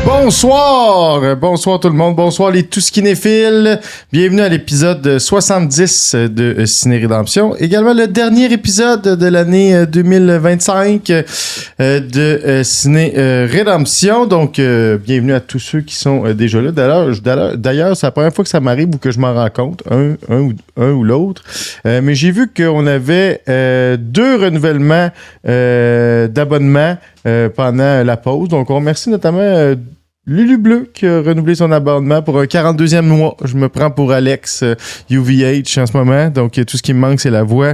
Bonsoir tout le monde, bonsoir les tous cinéphiles. Bienvenue à l'épisode 70 de Ciné Rédemption. Également le dernier épisode de l'année 2025 de Ciné Rédemption. Donc bienvenue à tous ceux qui sont déjà là. D'ailleurs, c'est la première fois que ça m'arrive ou que je m'en rends compte, un ou l'autre. Mais j'ai vu qu'on avait 2 renouvellements d'abonnements pendant la pause. Donc on remercie notamment Lulu Bleu qui a renouvelé son abonnement pour un 42e mois. Je me prends pour Alex UVH en ce moment. Donc tout ce qui me manque, c'est la voix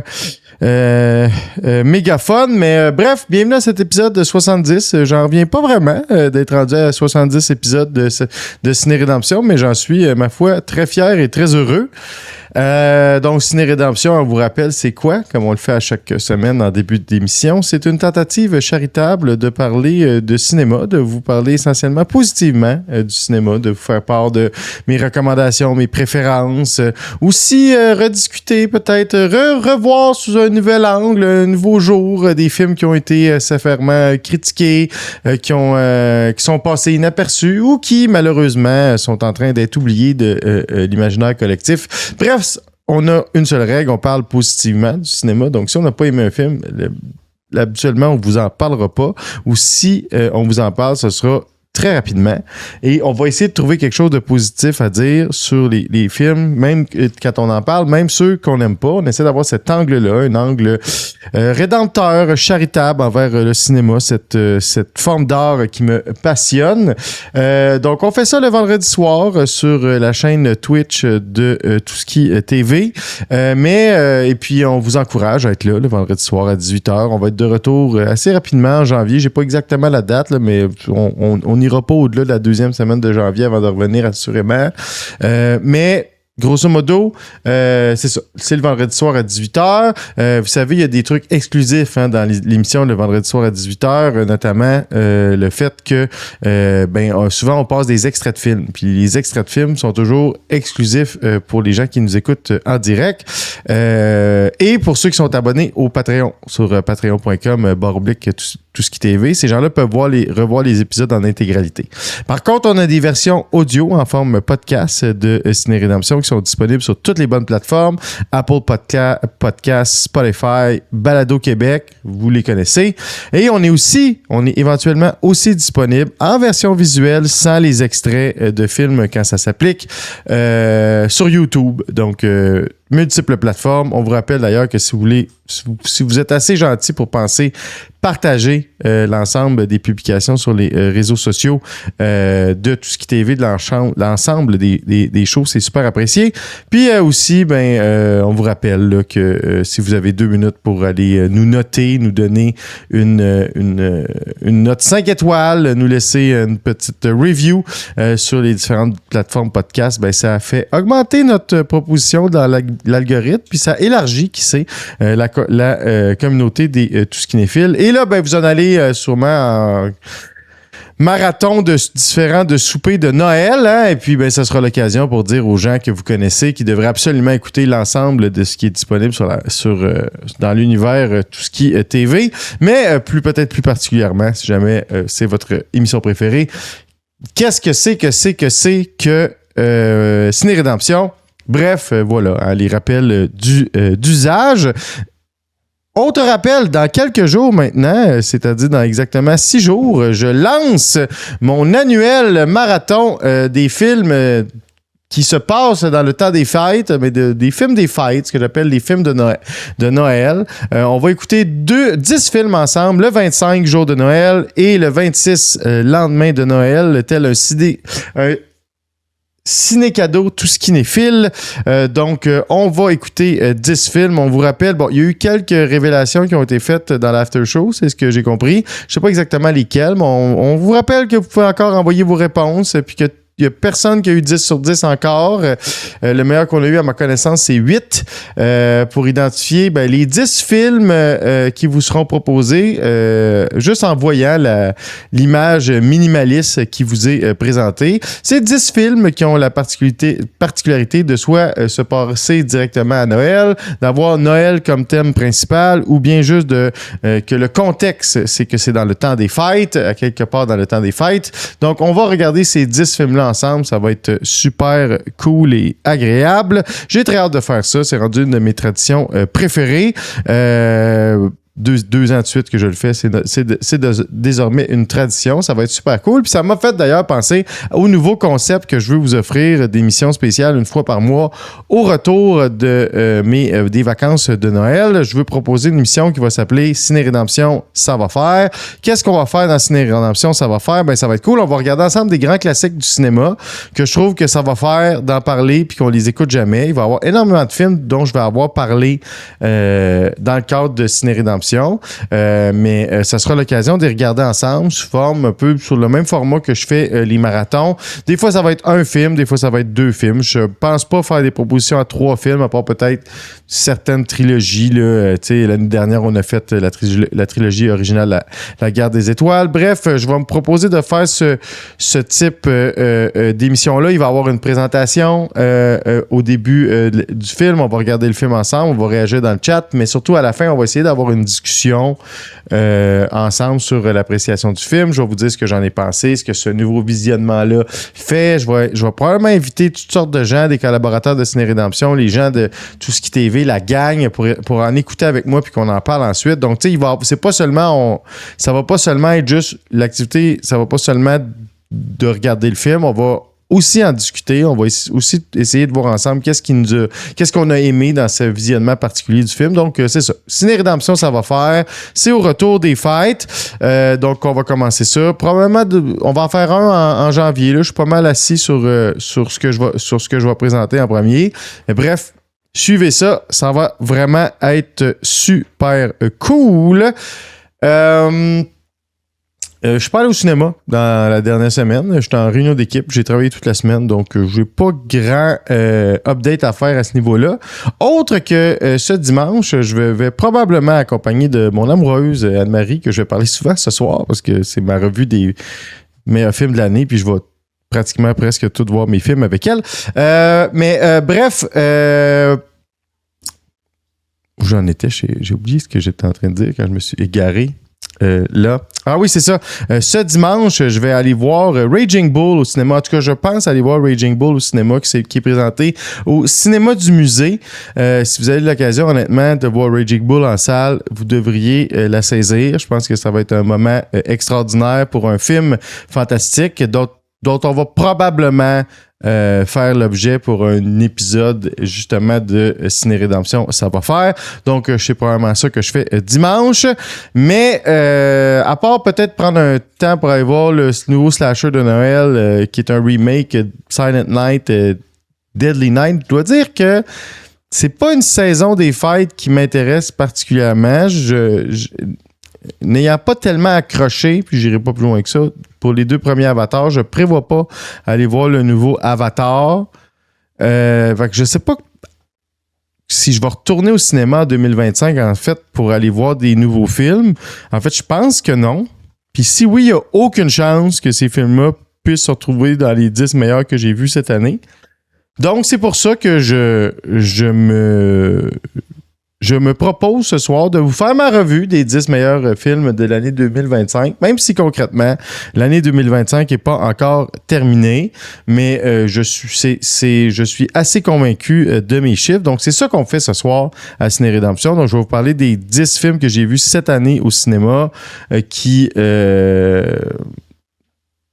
mégaphone. Mais bref, bienvenue à cet épisode de 70. J'en reviens pas vraiment d'être rendu à 70 épisodes de Ciné Rédemption, mais j'en suis, ma foi, très fier et très heureux. Donc, Ciné Rédemption, on vous rappelle, c'est quoi? Comme on le fait à chaque semaine en début d'émission, c'est une tentative charitable de parler de cinéma, de vous parler essentiellement positivement du cinéma, de vous faire part de mes recommandations, mes préférences, aussi rediscuter, peut-être revoir sous un nouvel angle, un nouveau jour, des films qui ont été sévèrement critiqués, qui sont passés inaperçus ou qui, malheureusement, sont en train d'être oubliés de l'imaginaire collectif. Bref, on a une seule règle, on parle positivement du cinéma. Donc, si on n'a pas aimé un film, habituellement, on vous en parlera pas. Ou si on vous en parle, ce sera très rapidement. Et on va essayer de trouver quelque chose de positif à dire sur les films, même quand on en parle, même ceux qu'on n'aime pas. On essaie d'avoir cet angle-là, un angle rédempteur, charitable envers le cinéma, cette forme d'art qui me passionne. Donc, on fait ça le vendredi soir sur la chaîne Twitch de Tout ce qui TV. Et puis, on vous encourage à être là le vendredi soir à 18h. On va être de retour assez rapidement en janvier. J'ai pas exactement la date, là, mais on n'ira pas au-delà de la 2e semaine de janvier avant de revenir assurément. Mais grosso modo, c'est ça. C'est le vendredi soir à 18h. Vous savez, il y a des trucs exclusifs dans l'émission le vendredi soir à 18h, notamment le fait que souvent on passe des extraits de films. Puis les extraits de films sont toujours exclusifs pour les gens qui nous écoutent en direct. Et pour ceux qui sont abonnés au Patreon, sur patreon.com/tout ce qui TV, ces gens-là peuvent revoir les épisodes en intégralité. Par contre, on a des versions audio en forme podcast de Ciné Rédemption qui sont disponibles sur toutes les bonnes plateformes, Apple Podcasts, Spotify, Balado Québec, vous les connaissez. Et on est éventuellement aussi disponible en version visuelle sans les extraits de films quand ça s'applique sur YouTube. Donc, multiples plateformes. On vous rappelle d'ailleurs que si vous êtes assez gentil pour partager l'ensemble des publications sur les réseaux sociaux de Tout ce qui TV, de l'ensemble des shows, c'est super apprécié. Puis aussi, on vous rappelle là, que si vous avez 2 minutes pour aller nous noter, nous donner une note 5 étoiles, nous laisser une petite review sur les différentes plateformes podcast, ça fait augmenter notre proposition dans l'algorithme, puis ça élargit, qui sait, la communauté des Tout cinéphiles. Et là, vous en allez sûrement en marathon de soupers de Noël, hein? Et puis ça sera l'occasion pour dire aux gens que vous connaissez qu'ils devraient absolument écouter l'ensemble de ce qui est disponible dans l'univers Tout ce qui TV, mais peut-être plus particulièrement, si jamais c'est votre émission préférée, qu'est-ce que c'est que Ciné Rédemption? Bref, voilà, les rappels d'usage. Autre rappel, dans quelques jours maintenant, c'est-à-dire dans exactement 6 jours, je lance mon annuel marathon des films qui se passent dans le temps des fêtes, mais des films des fêtes, ce que j'appelle les films de Noël. On va écouter 10 films ensemble, le 25 jour de Noël et le 26 lendemain de Noël, tel un ciné-cadeau, tout ce cinéphile. Donc, on va écouter 10 films. On vous rappelle, il y a eu quelques révélations qui ont été faites dans l'after show, c'est ce que j'ai compris. Je sais pas exactement lesquelles, mais on vous rappelle que vous pouvez encore envoyer vos réponses, puis que n'y a personne qui a eu 10 sur 10 encore. Le meilleur qu'on a eu, à ma connaissance, c'est 8 pour identifier les 10 films qui vous seront proposés juste en voyant l'image minimaliste qui vous est présentée. C'est 10 films qui ont la particularité de soit se passer directement à Noël, d'avoir Noël comme thème principal, ou bien juste que le contexte, c'est que c'est dans le temps des fêtes, à quelque part dans le temps des fêtes. Donc, on va regarder ces 10 films-là ensemble. Ça va être super cool et agréable. J'ai très hâte de faire ça. C'est rendu une de mes traditions préférées. Deux ans de suite que je le fais, c'est désormais une tradition. Ça va être super cool. Puis ça m'a fait d'ailleurs penser au nouveau concept que je veux vous offrir d'émissions spéciales une fois par mois au retour de des vacances de Noël. Je veux proposer une émission qui va s'appeler Ciné Rédemption, ça va faire. Qu'est-ce qu'on va faire dans Ciné Rédemption, ça va faire? Ça va être cool. On va regarder ensemble des grands classiques du cinéma que je trouve que ça va faire d'en parler puis qu'on les écoute jamais. Il va y avoir énormément de films dont je vais avoir parlé dans le cadre de Ciné Rédemption. Mais ça sera l'occasion de les regarder ensemble sous forme un peu sur le même format que je fais les marathons. Des fois, ça va être un film, des fois, ça va être 2 films. Je pense pas faire des propositions à 3 films, à part peut-être certaines trilogies. L'année dernière, on a fait la trilogie originale La Guerre des Étoiles. Bref, je vais me proposer de faire ce type d'émission-là. Il va y avoir une présentation au début du film. On va regarder le film ensemble, on va réagir dans le chat, mais surtout à la fin, on va essayer d'avoir une discussion ensemble sur l'appréciation du film. Je vais vous dire ce que j'en ai pensé, ce que ce nouveau visionnement-là fait. Je vais probablement inviter toutes sortes de gens, des collaborateurs de Ciné Rédemption, les gens de Tout ce qui TV, la gang, pour en écouter avec moi puis qu'on en parle ensuite. Donc, tu sais, c'est pas seulement ça va pas seulement être juste l'activité, ça va pas seulement de regarder le film, on va aussi en discuter, on va aussi essayer de voir ensemble qu'est-ce qu'on a aimé dans ce visionnement particulier du film. Donc, c'est ça. Ciné Rédemption, ça va faire. C'est au retour des fêtes. Donc, on va commencer ça. Probablement, on va en faire un en janvier. Là. Je suis pas mal assis sur ce que je vais présenter en premier. Mais bref, suivez ça. Ça va vraiment être super cool. Je suis pas allé au cinéma dans la dernière semaine. J'étais en réunion d'équipe. J'ai travaillé toute la semaine, donc j'ai pas grand update à faire à ce niveau-là. Autre que ce dimanche, je vais probablement accompagner de mon amoureuse Anne-Marie, que je vais parler souvent ce soir, parce que c'est ma revue des meilleurs films de l'année, puis je vais pratiquement presque tout voir mes films avec elle. Bref... où j'en étais? J'ai oublié ce que j'étais en train de dire quand je me suis égaré. Là. Ah oui, c'est ça. Ce dimanche, je vais aller voir Raging Bull au cinéma. En tout cas, je pense aller voir Raging Bull au cinéma qui est présenté au cinéma du musée. Si vous avez l'occasion, honnêtement, de voir Raging Bull en salle, vous devriez la saisir. Je pense que ça va être un moment extraordinaire pour un film fantastique dont on va probablement faire l'objet pour un épisode justement de Ciné Rédemption, ça va faire. Donc, c'est probablement ça que je fais dimanche. Mais à part peut-être prendre un temps pour aller voir le nouveau slasher de Noël qui est un remake Silent Night, Deadly Night, je dois dire que c'est pas une saison des fêtes qui m'intéresse particulièrement. N'ayant pas tellement accroché, puis j'irai pas plus loin que ça, pour les 2 premiers Avatars, je prévois pas aller voir le nouveau Avatar. Fait que je sais pas si je vais retourner au cinéma en 2025, en fait, pour aller voir des nouveaux films. En fait, je pense que non. Puis si oui, il n'y a aucune chance que ces films-là puissent se retrouver dans les 10 meilleurs que j'ai vus cette année. Donc, c'est pour ça que je me propose ce soir de vous faire ma revue des 10 meilleurs films de l'année 2025, même si concrètement, l'année 2025 n'est pas encore terminée, mais je suis assez convaincu de mes chiffres. Donc, c'est ça qu'on fait ce soir à Ciné Rédemption. Donc, je vais vous parler des 10 films que j'ai vus cette année au cinéma qui...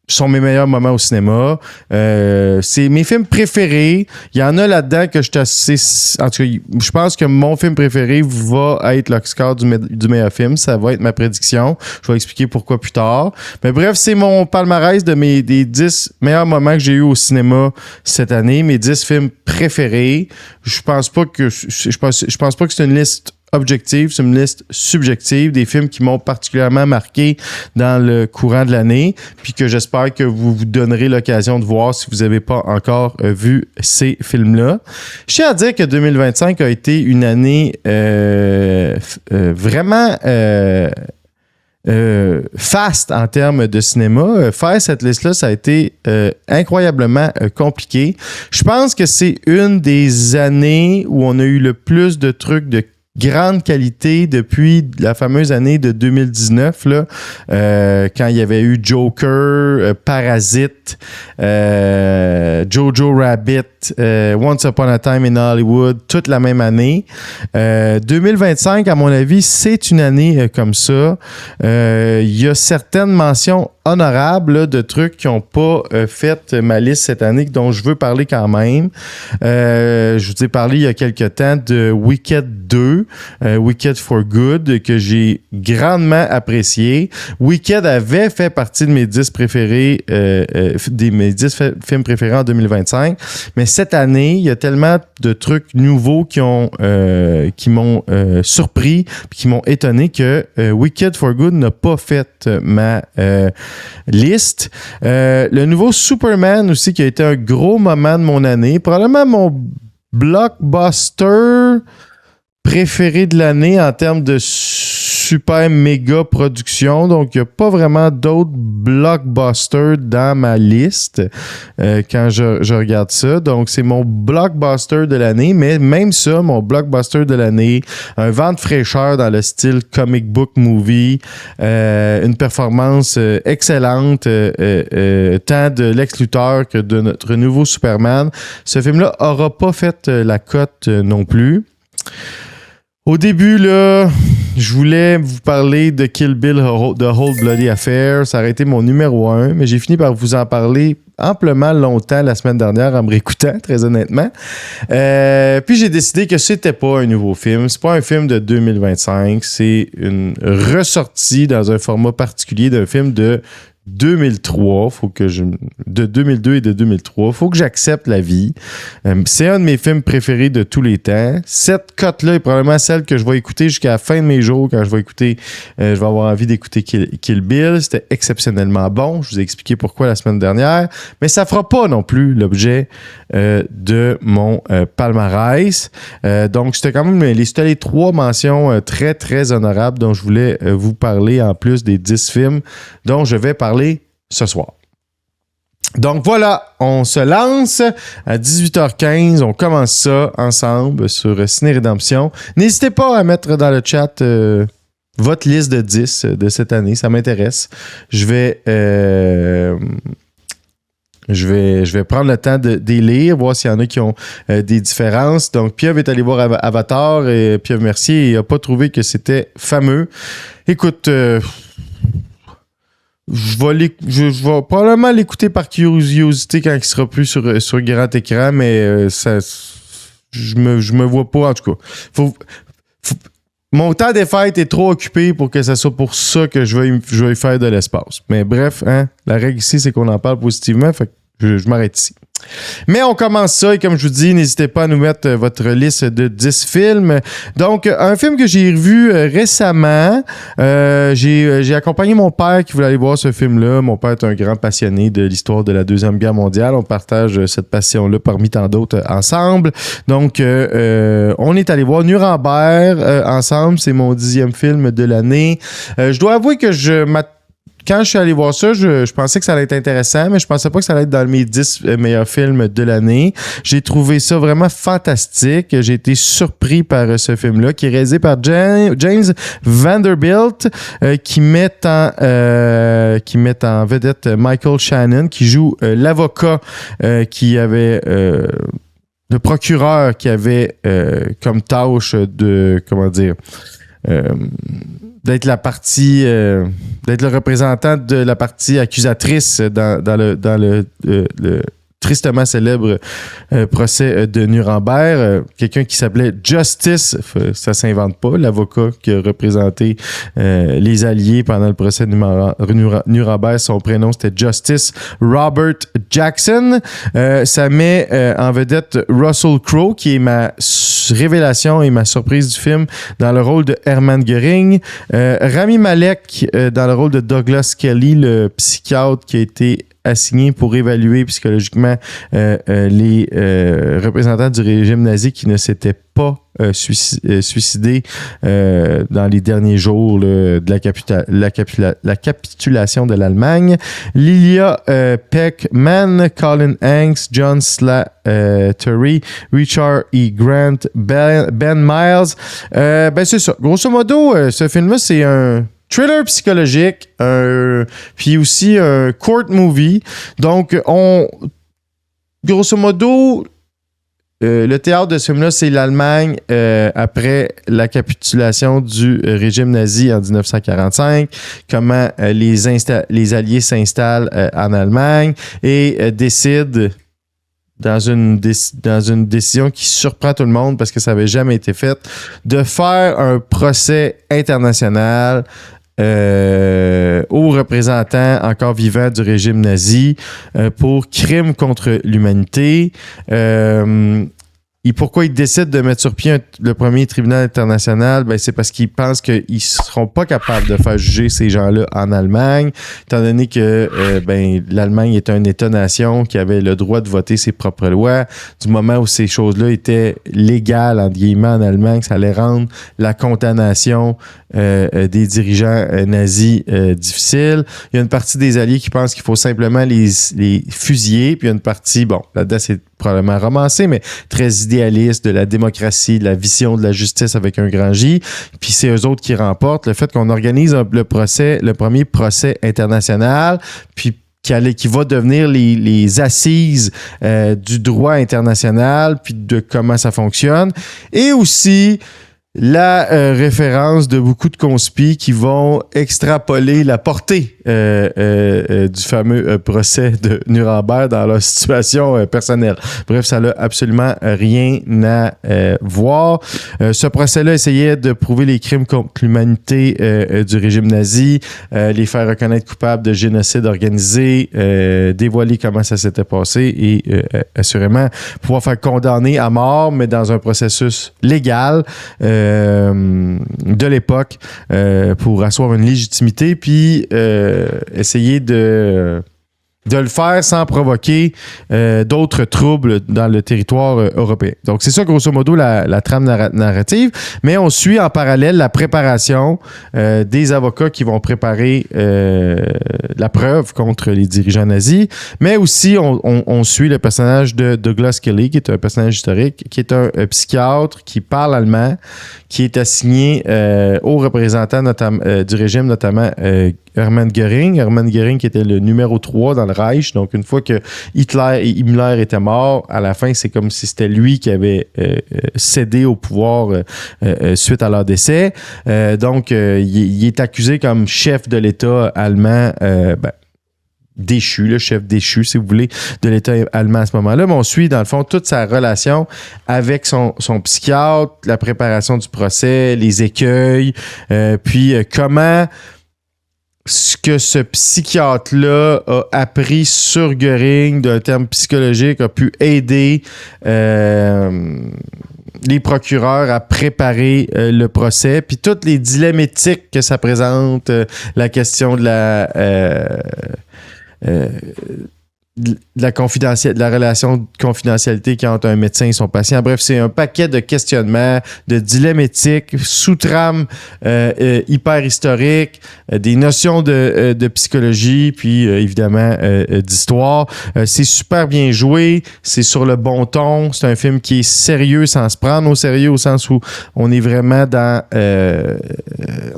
sont mes meilleurs moments au cinéma. C'est mes films préférés. Il y en a là-dedans que je suis assez... En tout cas, je pense que mon film préféré va être l'Oscar du meilleur film. Ça va être ma prédiction. Je vais expliquer pourquoi plus tard. Mais bref, c'est mon palmarès des 10 meilleurs moments que j'ai eu au cinéma cette année. Mes 10 films préférés. Je pense pas que c'est une liste objective, c'est une liste subjective, des films qui m'ont particulièrement marqué dans le courant de l'année, puis que j'espère que vous vous donnerez l'occasion de voir si vous n'avez pas encore vu ces films-là. Je tiens à dire que 2025 a été une année vraiment fast en termes de cinéma. Faire cette liste-là, ça a été incroyablement compliqué. Je pense que c'est une des années où on a eu le plus de trucs de grande qualité depuis la fameuse année de 2019 là, quand il y avait eu Joker, Parasite, Jojo Rabbit, Once Upon a Time in Hollywood, toute la même année. 2025, à mon avis, c'est une année comme ça. Il y a certaines mentions honorables là, de trucs qui n'ont pas fait ma liste cette année, dont je veux parler quand même. Je vous ai parlé il y a quelques temps de Wicked 2, Wicked for Good, que j'ai grandement apprécié. Wicked avait fait partie de mes 10 préférés, mes 10 films préférés en 2025, mais cette année, il y a tellement de trucs nouveaux qui m'ont surpris, puis qui m'ont étonné que Wicked for Good n'a pas fait ma liste. Le nouveau Superman aussi, qui a été un gros moment de mon année. Probablement mon blockbuster préféré de l'année en termes de super méga production. Donc, il n'y a pas vraiment d'autres blockbusters dans ma liste quand je regarde ça. Donc, c'est mon blockbuster de l'année. Mais même ça, mon blockbuster de l'année, un vent de fraîcheur dans le style comic book movie, une performance excellente, tant de Lex Luthor que de notre nouveau Superman. Ce film-là n'aura pas fait la cote non plus. Au début, là, je voulais vous parler de Kill Bill, The Whole Bloody Affair. Ça aurait été mon numéro 1, mais j'ai fini par vous en parler amplement longtemps la semaine dernière en me réécoutant, très honnêtement. Puis j'ai décidé que c'était pas un nouveau film. C'est pas un film de 2025. C'est une ressortie dans un format particulier d'un film de 2003, de 2002 et de 2003, faut que j'accepte la vie. C'est un de mes films préférés de tous les temps. Cette cote-là est probablement celle que je vais écouter jusqu'à la fin de mes jours quand je vais avoir envie d'écouter Kill Bill. C'était exceptionnellement bon. Je vous ai expliqué pourquoi la semaine dernière, mais ça fera pas non plus l'objet de mon palmarès. Donc, c'était quand même les 3 mentions très, très honorables dont je voulais vous parler en plus des 10 films dont je vais parler ce soir. Donc voilà, on se lance à 18h15. On commence ça ensemble sur Ciné Rédemption. N'hésitez pas à mettre dans le chat votre liste de 10 de cette année. Ça m'intéresse. Je vais prendre le temps de les lire, voir s'il y en a qui ont des différences. Donc, Pieuvre est allé voir Avatar et Pieuvre Mercier n'a pas trouvé que c'était fameux. Écoute... Je vais probablement l'écouter par curiosité quand il sera plus sur grand écran, mais je me vois pas, en tout cas. Mon temps des fêtes est trop occupé pour que ce soit pour ça que je vais faire de l'espace. Mais bref, hein, la règle ici, c'est qu'on en parle positivement, fait que je m'arrête ici. Mais on commence ça et comme je vous dis, n'hésitez pas à nous mettre votre liste de 10 films. Donc, un film que j'ai revu récemment, j'ai accompagné mon père qui voulait aller voir ce film-là. Mon père est un grand passionné de l'histoire de la Deuxième Guerre mondiale. On partage cette passion-là parmi tant d'autres ensemble. Donc, on est allé voir Nuremberg ensemble. C'est mon 10e film de l'année. Je dois avouer que quand je suis allé voir ça, je pensais que ça allait être intéressant, mais je pensais pas que ça allait être dans mes 10 meilleurs films de l'année. J'ai trouvé ça vraiment fantastique. J'ai été surpris par ce film-là, qui est réalisé par James Vanderbilt, qui met en vedette Michael Shannon, qui joue l'avocat qui avait... le procureur qui avait comme tâche de... Comment dire... d'être le représentant de la partie accusatrice dans le tristement célèbre procès de Nuremberg. Quelqu'un qui s'appelait Justice, ça s'invente pas, l'avocat qui a représenté les Alliés pendant le procès de Nuremberg, son prénom c'était Justice Robert Jackson. Ça met en vedette Russell Crowe, qui est révélation et ma surprise du film dans le rôle de Hermann Göring. Rami Malek dans le rôle de Douglas Kelly, le psychiatre qui a été assigné pour évaluer psychologiquement les représentants du régime nazi qui ne s'étaient pas suicidés dans les derniers jours là, de la capitulation de l'Allemagne. Lilia Peckman, Colin Hanks, John Slattery, Richard E. Grant, Ben Miles. C'est ça. Grosso modo, ce film-là, c'est un thriller psychologique, puis aussi un court movie. Donc, grosso modo, le théâtre de ce film-là, c'est l'Allemagne après la capitulation du régime nazi en 1945, comment les Alliés s'installent en Allemagne et décident dans une décision qui surprend tout le monde parce que ça n'avait jamais été fait, de faire un procès international aux représentants encore vivants du régime nazi pour crimes contre l'humanité. Et pourquoi ils décident de mettre sur pied le premier tribunal international? C'est parce qu'ils pensent qu'ils ne seront pas capables de faire juger ces gens-là en Allemagne, étant donné que l'Allemagne est un État-nation qui avait le droit de voter ses propres lois. Du moment où ces choses-là étaient légales, entre guillemets, en Allemagne, ça allait rendre la condamnation des dirigeants nazis difficile. Il y a une partie des Alliés qui pensent qu'il faut simplement les fusiller, puis il y a une partie, là-dedans c'est probablement romancé, mais très idéaliste de la démocratie, de la vision de la justice avec un grand J. Puis c'est eux autres qui remportent. Le fait qu'on organise le premier procès international, puis qui va devenir les assises du droit international, puis de comment ça fonctionne. Et aussi la référence de beaucoup de conspis qui vont extrapoler la portée du fameux procès de Nuremberg dans leur situation personnelle. Bref, ça n'a absolument rien à voir. Ce procès-là essayait de prouver les crimes contre l'humanité du régime nazi, les faire reconnaître coupables de génocide organisé, dévoiler comment ça s'était passé et assurément pouvoir faire condamner à mort, mais dans un processus légal de l'époque pour asseoir une légitimité puis essayer de le faire sans provoquer d'autres troubles dans le territoire européen. Donc, c'est ça, grosso modo, la trame narrative. Mais on suit en parallèle la préparation des avocats qui vont préparer la preuve contre les dirigeants nazis. Mais aussi, on suit le personnage de Douglas Kelly, qui est un personnage historique, qui est un psychiatre qui parle allemand, qui est assigné aux représentants du régime, notamment Hermann Göring. Hermann Göring qui était le numéro 3 dans le Reich. Donc, une fois que Hitler et Himmler étaient morts, à la fin, c'est comme si c'était lui qui avait cédé au pouvoir suite à leur décès. Donc, il est accusé comme chef de l'État allemand, déchu, le chef déchu, si vous voulez, de l'État allemand à ce moment-là. Mais on suit, dans le fond, toute sa relation avec son psychiatre, la préparation du procès, les écueils, puis comment ce que ce psychiatre-là a appris sur Göring d'un terme psychologique a pu aider les procureurs à préparer le procès, puis tous les dilemmes éthiques que ça présente, la question de la relation de confidentialité qu'il y a entre un médecin et son patient. Bref, c'est un paquet de questionnements, de dilemmes éthiques, sous-trames hyper historiques, des notions de psychologie, puis évidemment d'histoire. C'est super bien joué, c'est sur le bon ton, c'est un film qui est sérieux sans se prendre au sérieux, au sens où on est vraiment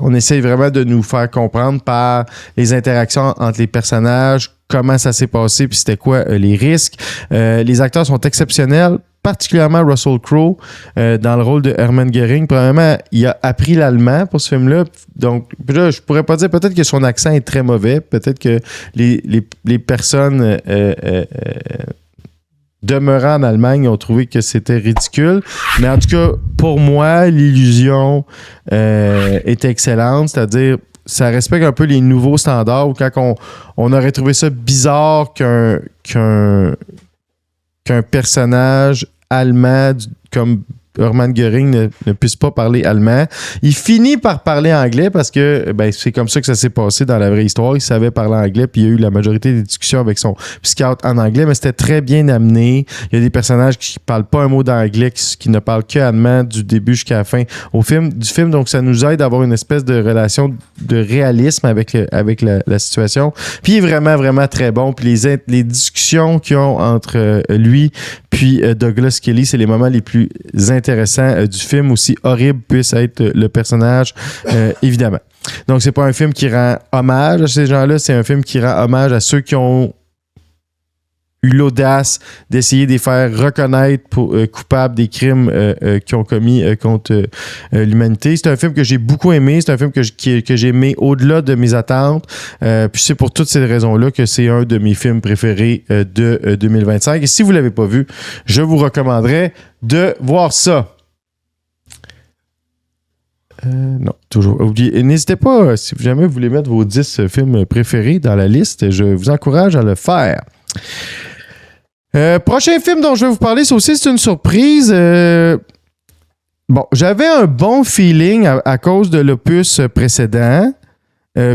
on essaye vraiment de nous faire comprendre par les interactions entre les personnages, comment ça s'est passé, puis c'était quoi les risques. Les acteurs sont exceptionnels, particulièrement Russell Crowe dans le rôle de Hermann Göring. Premièrement, il a appris l'allemand pour ce film-là. Donc, là, je pourrais pas dire, peut-être que son accent est très mauvais, peut-être que les personnes demeurant en Allemagne ont trouvé que c'était ridicule. Mais en tout cas, pour moi, l'illusion est excellente, c'est-à-dire ça respecte un peu les nouveaux standards où quand on aurait trouvé ça bizarre qu'un personnage allemand comme Hermann Göring ne puisse pas parler allemand. Il finit par parler anglais parce que c'est comme ça que ça s'est passé dans la vraie histoire. Il savait parler anglais, puis il y a eu la majorité des discussions avec son psychiatre en anglais, mais c'était très bien amené. Il y a des personnages qui parlent pas un mot d'anglais, qui ne parlent que allemand du début jusqu'à la fin du film. Donc, ça nous aide à avoir une espèce de relation de réalisme avec la situation. Puis, il est vraiment, vraiment très bon. Puis, les discussions qu'ils ont entre lui puis Douglas Kelly, c'est les moments les plus intéressants du film, aussi horrible puisse être le personnage, évidemment. Donc, c'est pas un film qui rend hommage à ces gens-là, c'est un film qui rend hommage à ceux qui ont eu l'audace d'essayer de les faire reconnaître coupables des crimes qu'ils ont commis contre l'humanité. C'est un film que j'ai beaucoup aimé. C'est un film que j'ai aimé au-delà de mes attentes. Puis c'est pour toutes ces raisons-là que c'est un de mes films préférés de 2025. Et si vous ne l'avez pas vu, je vous recommanderais de voir ça. Non, toujours. Oubliez. N'hésitez pas, si jamais vous voulez mettre vos 10 films préférés dans la liste, je vous encourage à le faire. Prochain film dont je vais vous parler, c'est une surprise. J'avais un bon feeling à cause de l'opus précédent,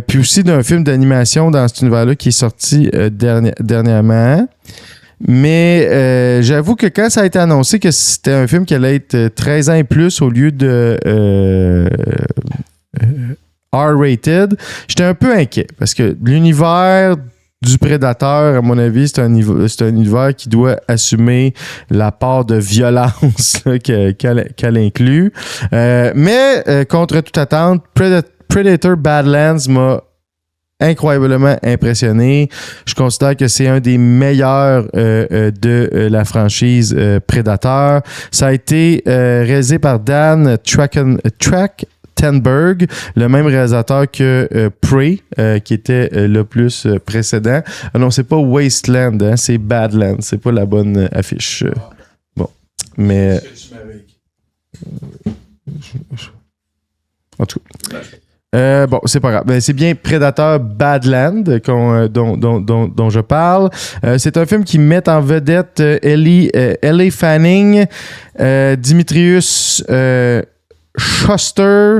puis aussi d'un film d'animation dans cet univers-là qui est sorti dernièrement. Mais j'avoue que quand ça a été annoncé que c'était un film qui allait être 13 ans et plus au lieu de R-rated, j'étais un peu inquiet parce que l'univers du Prédateur, à mon avis, c'est un univers qui doit assumer la part de violence là, qu'elle inclut. Mais contre toute attente, Predator Badlands m'a incroyablement impressionné. Je considère que c'est un des meilleurs de la franchise Predator. Ça a été réalisé par Dan Trachtenberg, le même réalisateur que Prey, qui était le plus précédent. Non, c'est pas Wasteland, hein, c'est Badlands. C'est pas la bonne affiche. Bon, mais... En tout cas... c'est pas grave. C'est bien Predator Badland dont je parle. C'est un film qui met en vedette Ellie Fanning, Dimitrius Schuster,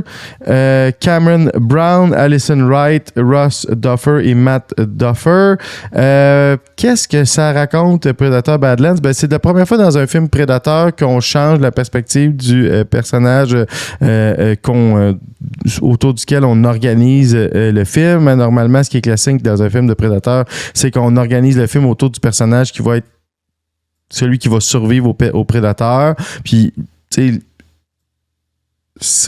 Cameron Brown, Alison Wright, Ross Duffer et Matt Duffer. Qu'est-ce que ça raconte, Predator Badlands? C'est la première fois dans un film Predator qu'on change la perspective du personnage autour duquel on organise le film. Normalement, ce qui est classique dans un film de Predator, c'est qu'on organise le film autour du personnage qui va être celui qui va survivre au prédateur. Puis, tu sais,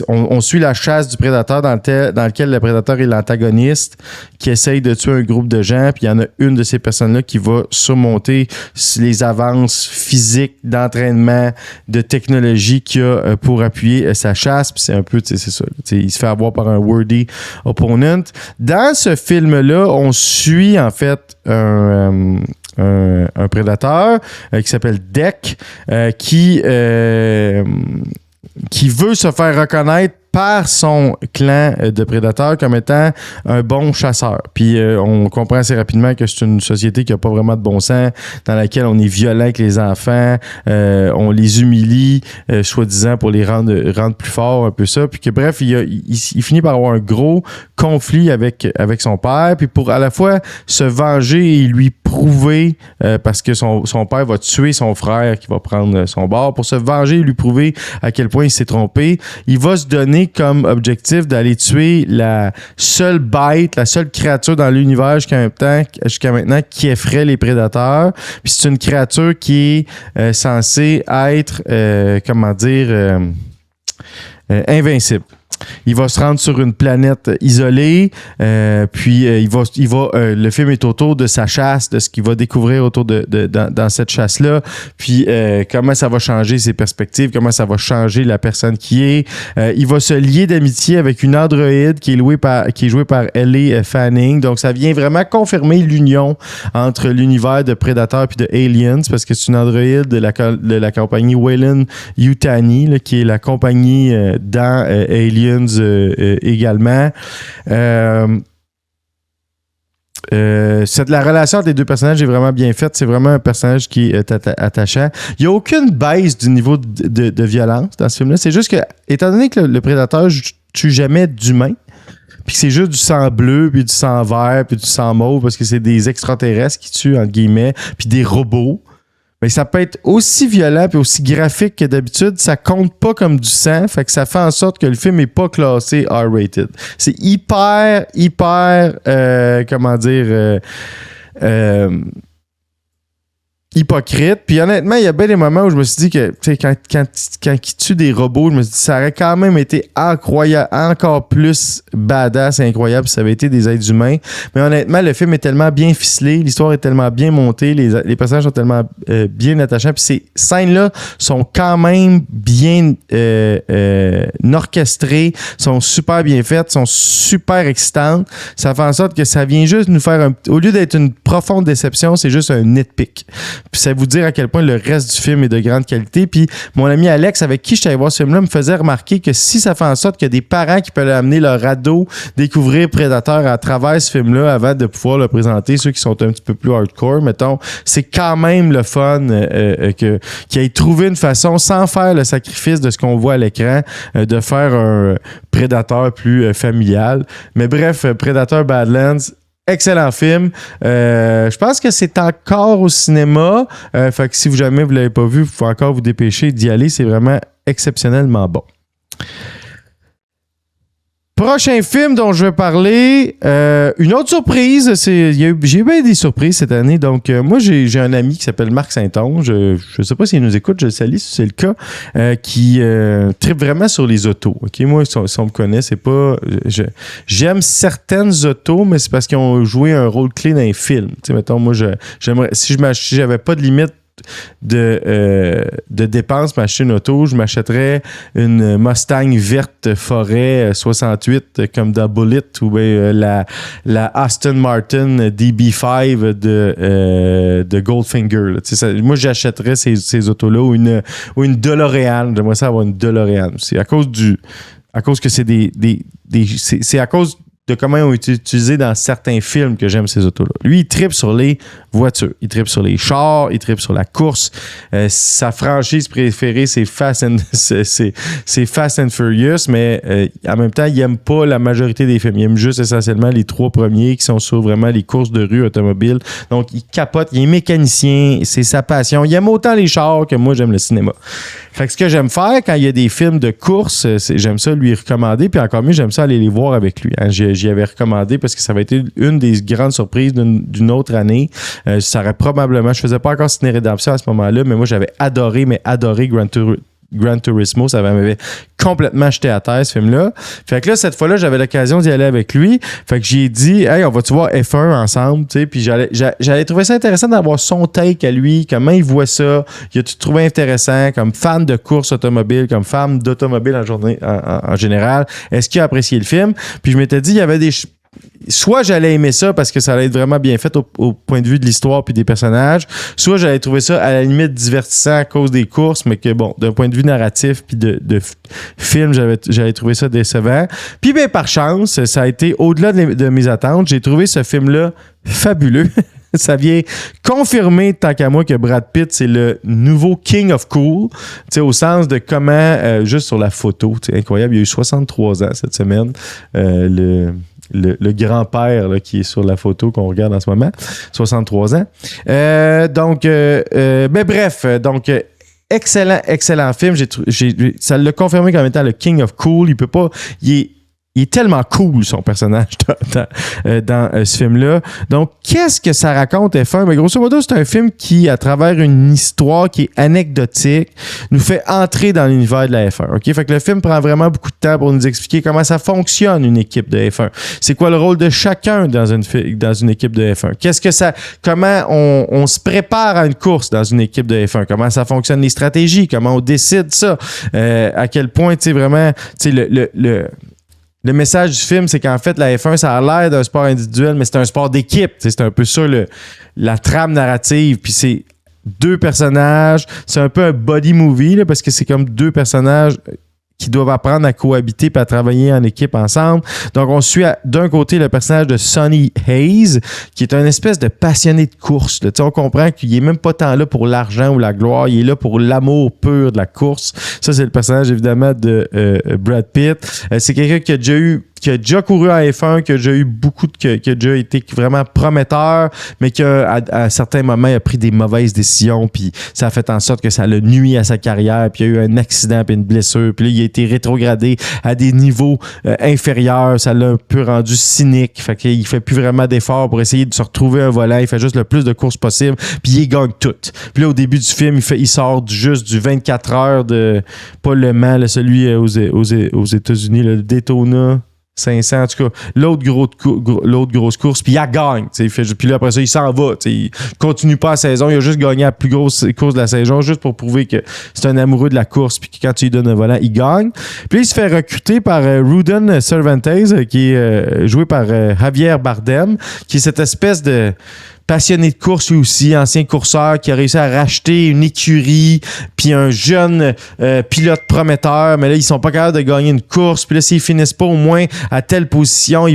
on suit la chasse du prédateur dans lequel le prédateur est l'antagoniste qui essaye de tuer un groupe de gens, puis il y en a une de ces personnes-là qui va surmonter les avances physiques, d'entraînement, de technologie qu'il y a pour appuyer sa chasse, puis c'est un peu, c'est ça, il se fait avoir par un worthy opponent. Dans ce film-là, on suit en fait un prédateur qui s'appelle Deck, qui veut se faire reconnaître par son clan de prédateurs comme étant un bon chasseur. Puis on comprend assez rapidement que c'est une société qui n'a pas vraiment de bon sens, dans laquelle on est violent avec les enfants, on les humilie, soi-disant pour les rendre plus forts, un peu ça. Puis que bref, il finit par avoir un gros conflit avec son père, puis pour à la fois se venger et lui prouver, parce que son père va tuer son frère qui va prendre son bord, pour se venger et lui prouver à quel point il s'est trompé, il va se donner comme objectif d'aller tuer la seule bête, la seule créature dans l'univers jusqu'à maintenant qui effraie les prédateurs. Puis c'est une créature qui est censée être, invincible. Il va se rendre sur une planète isolée, puis le film est autour de sa chasse, de ce qu'il va découvrir autour dans cette chasse-là, puis comment ça va changer ses perspectives, comment ça va changer la personne qui est. Il va se lier d'amitié avec une androïde qui est jouée par Ellie Fanning, donc ça vient vraiment confirmer l'union entre l'univers de Predator puis de Aliens, parce que c'est une androïde de la compagnie Weyland-Yutani, là, qui est la compagnie dans Aliens également. La relation entre les deux personnages est vraiment bien faite. C'est vraiment un personnage qui est attachant. Il n'y a aucune baisse du niveau de violence dans ce film-là. C'est juste que, étant donné que le prédateur tue jamais d'humains, puis que c'est juste du sang bleu, puis du sang vert, puis du sang mauve, parce que c'est des extraterrestres qui tuent, entre guillemets, puis des robots, ben, ça peut être aussi violent puis aussi graphique que d'habitude. Ça compte pas comme du sang, fait que ça fait en sorte que le film est pas classé R-rated. C'est hyper, comment dire... hypocrite. Puis honnêtement, il y a bien des moments où je me suis dit que quand il tue des robots, je me suis dit ça aurait quand même été incroyable, encore plus badass et incroyable si ça avait été des êtres humains. Mais honnêtement, le film est tellement bien ficelé, l'histoire est tellement bien montée, les personnages sont tellement bien attachants. Puis ces scènes-là sont quand même bien orchestrées, sont super bien faites, sont super excitantes. Ça fait en sorte que ça vient juste nous faire au lieu d'être une profonde déception, c'est juste un nitpick. Puis ça vous dire à quel point le reste du film est de grande qualité. Puis mon ami Alex, avec qui je suis allé voir ce film-là, me faisait remarquer que si ça fait en sorte qu'il y a des parents qui peuvent amener leur ado découvrir Predator à travers ce film-là avant de pouvoir le présenter, ceux qui sont un petit peu plus hardcore, mettons, c'est quand même le fun qu'il ait trouvé une façon, sans faire le sacrifice de ce qu'on voit à l'écran, de faire un Predator plus familial. Mais bref, Predator Badlands, excellent film. Je pense que c'est encore au cinéma. Fait que si jamais vous ne l'avez pas vu, vous pouvez encore vous dépêcher d'y aller. C'est vraiment exceptionnellement bon. Prochain film dont je vais parler, une autre surprise. J'ai eu bien des surprises cette année. Donc, moi, j'ai un ami qui s'appelle Marc Saint-Onge. Je ne sais pas s'il nous écoute, je le salue si c'est le cas, qui tripe vraiment sur les autos. Okay? Moi, si on me connaît, c'est pas... J'aime certaines autos, mais c'est parce qu'ils ont joué un rôle clé dans les films. Tu sais, mettons, moi, j'aimerais... Si j'avais pas de limite de dépenses m'acheter une auto, je m'achèterais une Mustang verte forêt 68 comme The Bullet ou bien la Aston Martin DB5 de Goldfinger. Moi, j'achèterais ces autos-là ou une DeLorean. J'aimerais ça avoir une DeLorean. C'est à cause que c'est c'est à cause de comment ils ont été utilisés dans certains films que j'aime ces autos-là. Lui, il trippe sur les voitures, il trippe sur les chars, il trippe sur la course. Sa franchise préférée, c'est Fast and Furious, mais en même temps, il aime pas la majorité des films. Il aime juste essentiellement les 3 premiers qui sont sur vraiment les courses de rue automobiles. Donc, il capote, il est mécanicien, c'est sa passion. Il aime autant les chars que moi, j'aime le cinéma. Fait que ce que j'aime faire quand il y a des films de course, j'aime ça lui recommander, puis encore mieux, j'aime ça aller les voir avec lui. Hein. J'y avais recommandé parce que ça avait été une des grandes surprises d'une autre année. Ça aurait probablement... Je faisais pas encore Ciné Rédemption à ce moment-là, mais moi, j'avais adoré Gran Turismo, ça m'avait complètement jeté à terre, ce film-là. Fait que là, cette fois-là, j'avais l'occasion d'y aller avec lui. Fait que j'ai dit, hey, on va-tu voir F1 ensemble, tu sais, puis j'allais trouver ça intéressant d'avoir son take à lui, comment il voit ça. Il a-tu trouvé intéressant comme fan de course automobile, comme fan d'automobile en général? Est-ce qu'il a apprécié le film? Puis je m'étais dit, il y avait des... Soit j'allais aimer ça parce que ça allait être vraiment bien fait au point de vue de l'histoire puis des personnages, soit j'allais trouver ça à la limite divertissant à cause des courses, mais que bon, d'un point de vue narratif puis de film, j'allais trouver ça décevant. Puis ben par chance, ça a été au-delà de mes attentes. J'ai trouvé ce film-là fabuleux. Ça vient confirmer, tant qu'à moi, que Brad Pitt, c'est le nouveau King of Cool, tu sais, au sens de comment, juste sur la photo, c'est incroyable, il a eu 63 ans cette semaine, le grand-père là, qui est sur la photo qu'on regarde en ce moment, 63 ans. Excellent film. Ça l'a confirmé comme étant le King of Cool. Il est tellement cool, son personnage, dans ce film-là. Donc, qu'est-ce que ça raconte, F1? Mais grosso modo, c'est un film qui, à travers une histoire qui est anecdotique, nous fait entrer dans l'univers de la F1. OK? Fait que le film prend vraiment beaucoup de temps pour nous expliquer comment ça fonctionne, une équipe de F1. C'est quoi le rôle de chacun dans une équipe de F1? Comment on se prépare à une course dans une équipe de F1? Comment ça fonctionne, les stratégies? Comment on décide ça? À quel point, tu sais, vraiment, tu sais, le message du film, c'est qu'en fait, la F1, ça a l'air d'un sport individuel, mais c'est un sport d'équipe. C'est un peu ça, la trame narrative. Puis c'est 2 personnages. C'est un peu un body movie, là, parce que c'est comme 2 personnages qui doivent apprendre à cohabiter et à travailler en équipe ensemble. Donc, on suit d'un côté le personnage de Sonny Hayes, qui est un espèce de passionné de course. On comprend qu'il n'est même pas tant là pour l'argent ou la gloire, il est là pour l'amour pur de la course. Ça, c'est le personnage, évidemment, de Brad Pitt. C'est quelqu'un qui a déjà couru à F1, qui a déjà eu qui a déjà été vraiment prometteur, mais qui à certains moments a pris des mauvaises décisions, puis ça a fait en sorte que ça l'a nuit à sa carrière, puis il y a eu un accident puis une blessure, puis là, il a été rétrogradé à des niveaux inférieurs, ça l'a un peu rendu cynique, fait qu'il fait plus vraiment d'efforts pour essayer de se retrouver un volant, il fait juste le plus de courses possible, puis il gagne tout. Puis là, au début du film, il sort juste du 24 heures de, pas Le Mans, là, celui aux États-Unis, le Daytona 500, en tout cas, l'autre grosse course, puis il gagne. Puis là, après ça, il s'en va. Il continue pas la saison, il a juste gagné la plus grosse course de la saison, juste pour prouver que c'est un amoureux de la course, puis que quand tu lui donnes un volant, il gagne. Puis là, il se fait recruter par Rudin Cervantes, qui est joué par Javier Bardem, qui est cette espèce de passionné de course lui aussi, ancien courseur qui a réussi à racheter une écurie, puis un jeune pilote prometteur, mais là, ils sont pas capables de gagner une course. Puis là, s'ils finissent pas au moins à telle position,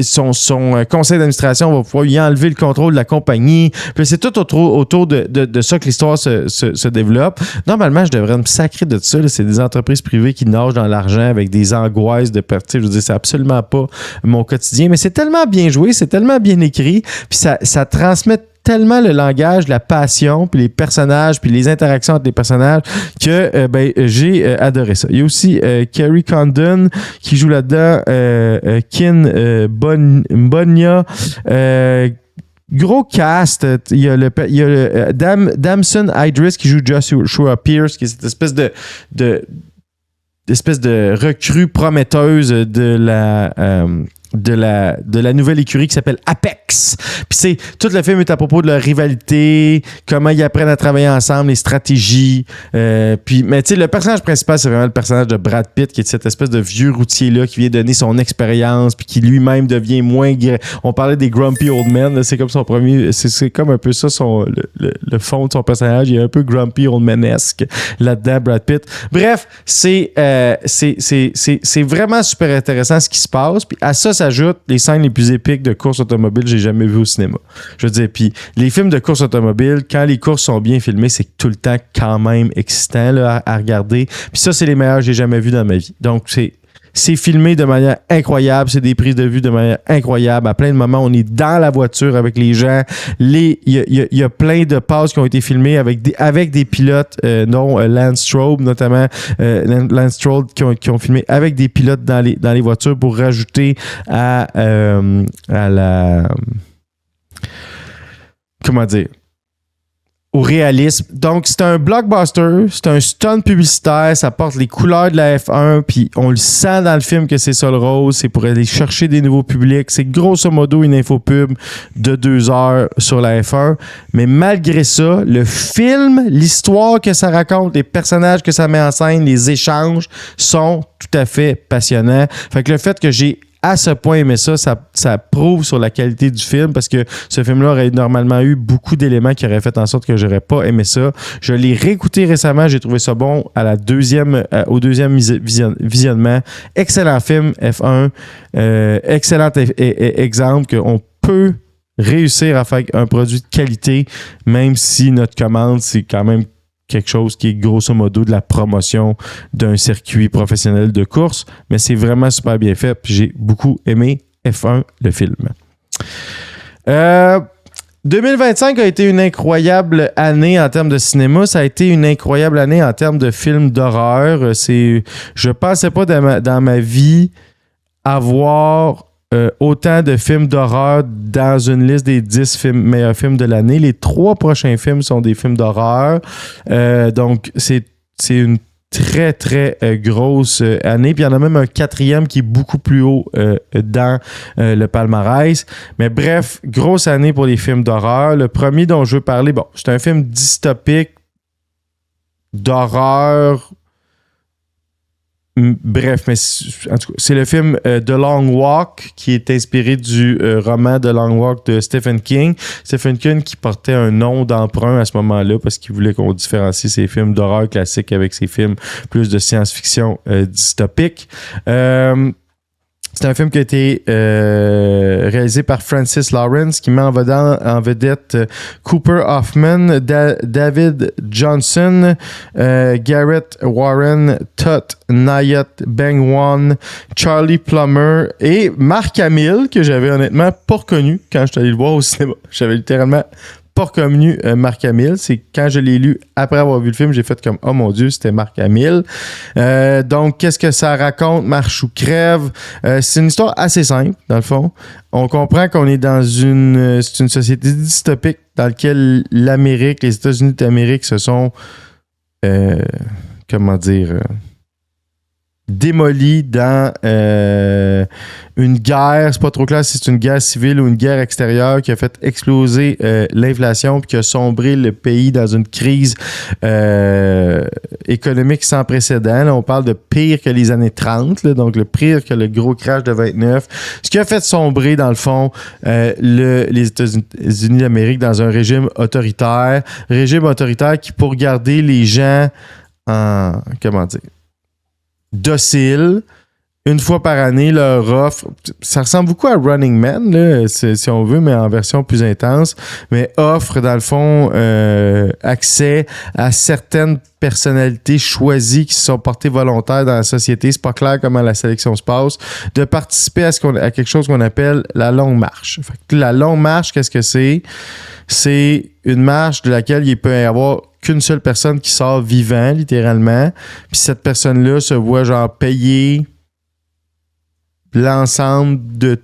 son conseil d'administration va pouvoir lui enlever le contrôle de la compagnie. Puis c'est tout autour de ça que l'histoire se développe. Normalement, je devrais me sacrer de ça. Là. C'est des entreprises privées qui nagent dans l'argent avec des angoisses de perte. Je veux dire, c'est absolument pas mon quotidien. Mais c'est tellement bien joué, c'est tellement bien écrit. Puis ça transmet tellement le langage, la passion, puis les personnages, puis les interactions entre les personnages que j'ai adoré ça. Il y a aussi Kerry Condon qui joue là-dedans, Kin Bonia, gros cast. Il y a le Damson Idris qui joue Joshua Pierce, qui est cette espèce de recrue prometteuse de la nouvelle écurie qui s'appelle Apex. Puis tout le film est à propos de leur rivalité, comment ils apprennent à travailler ensemble, les stratégies. Mais tu sais, le personnage principal, c'est vraiment le personnage de Brad Pitt, qui est cette espèce de vieux routier-là qui vient donner son expérience, puis qui lui-même devient moins... On parlait des Grumpy Old Men, là, c'est comme son premier... C'est comme un peu ça, le fond de son personnage. Il est un peu Grumpy Old Man-esque là-dedans, Brad Pitt. Bref, c'est vraiment super intéressant ce qui se passe. Puis à ça s'ajoutent les scènes les plus épiques de course automobile que j'ai jamais vues au cinéma. Je veux dire, puis les films de course automobile, quand les courses sont bien filmées, c'est tout le temps quand même excitant là, à regarder. Puis ça, c'est les meilleurs que j'ai jamais vus dans ma vie. Donc, c'est filmé de manière incroyable, c'est des prises de vue de manière incroyable. À plein de moments, on est dans la voiture avec les gens. Il y a plein de passes qui ont été filmées avec des pilotes, dont Lance Stroll, notamment Lance Stroll, qui ont filmé avec des pilotes dans les voitures pour rajouter à la... Comment dire? Au réalisme. Donc, c'est un blockbuster, c'est un stunt publicitaire, ça porte les couleurs de la F1, puis on le sent dans le film que c'est ça le rôle, c'est pour aller chercher des nouveaux publics. C'est grosso modo une infopub de 2 heures sur la F1. Mais malgré ça, le film, l'histoire que ça raconte, les personnages que ça met en scène, les échanges sont tout à fait passionnants. Fait que le fait que j'ai à ce point aimé ça prouve sur la qualité du film, parce que ce film-là aurait normalement eu beaucoup d'éléments qui auraient fait en sorte que j'aurais pas aimé ça. Je l'ai réécouté récemment, j'ai trouvé ça bon au deuxième visionnement. Excellent film, F1. Excellent exemple qu'on peut réussir à faire un produit de qualité, même si notre commande, c'est quand même quelque chose qui est grosso modo de la promotion d'un circuit professionnel de course, mais c'est vraiment super bien fait, puis j'ai beaucoup aimé F1, le film. 2025 a été une incroyable année en termes de cinéma. Ça a été une incroyable année en termes de films d'horreur. Je pensais pas dans ma vie avoir autant de films d'horreur dans une liste des 10 meilleurs films de l'année. Les 3 prochains films sont des films d'horreur. Donc, c'est une très, très grosse année. Puis il y en a même un 4e qui est beaucoup plus haut dans le palmarès. Mais bref, grosse année pour les films d'horreur. Le premier dont je veux parler, c'est un film dystopique d'horreur Bref, mais en tout cas, c'est le film The Long Walk qui est inspiré du roman The Long Walk de Stephen King. Stephen King qui portait un nom d'emprunt à ce moment-là parce qu'il voulait qu'on différencie ses films d'horreur classiques avec ses films plus de science-fiction dystopique. C'est un film qui a été réalisé par Francis Lawrence, qui met en vedette Cooper Hoffman, David Johnson, Garrett Warren, Tut Nayat Bengwan, Charlie Plummer et Mark Hamill, que j'avais honnêtement pas reconnu quand je suis allé le voir au cinéma. J'avais littéralement pas reconnu Mark Hamill. C'est quand je l'ai lu après avoir vu le film, j'ai fait comme « Oh mon Dieu, c'était Mark Hamill ». Donc, qu'est-ce que ça raconte? Marche ou crève. C'est une histoire assez simple, dans le fond. On comprend qu'on est dans une société dystopique dans laquelle l'Amérique, les États-Unis d'Amérique se sont démolis dans une guerre, c'est pas trop clair si c'est une guerre civile ou une guerre extérieure qui a fait exploser l'inflation puis qui a sombré le pays dans une crise économique sans précédent. Là, on parle de pire que les années 30, là, donc le pire que le gros crash de 29. Ce qui a fait sombrer, dans le fond, les États-Unis d'Amérique dans un régime autoritaire qui, pour garder les gens en, docile, une fois par année, leur offre, ça ressemble beaucoup à Running Man, là, si on veut, mais en version plus intense, mais offre, dans le fond, accès à certaines personnalités choisies qui se sont portées volontaires dans la société. C'est pas clair comment la sélection se passe, de participer à quelque chose qu'on appelle la longue marche. Fait que la longue marche, qu'est-ce que c'est? C'est une marche de laquelle il peut y avoir qu'une seule personne qui sort vivant, littéralement. Puis cette personne-là se voit genre payer l'ensemble de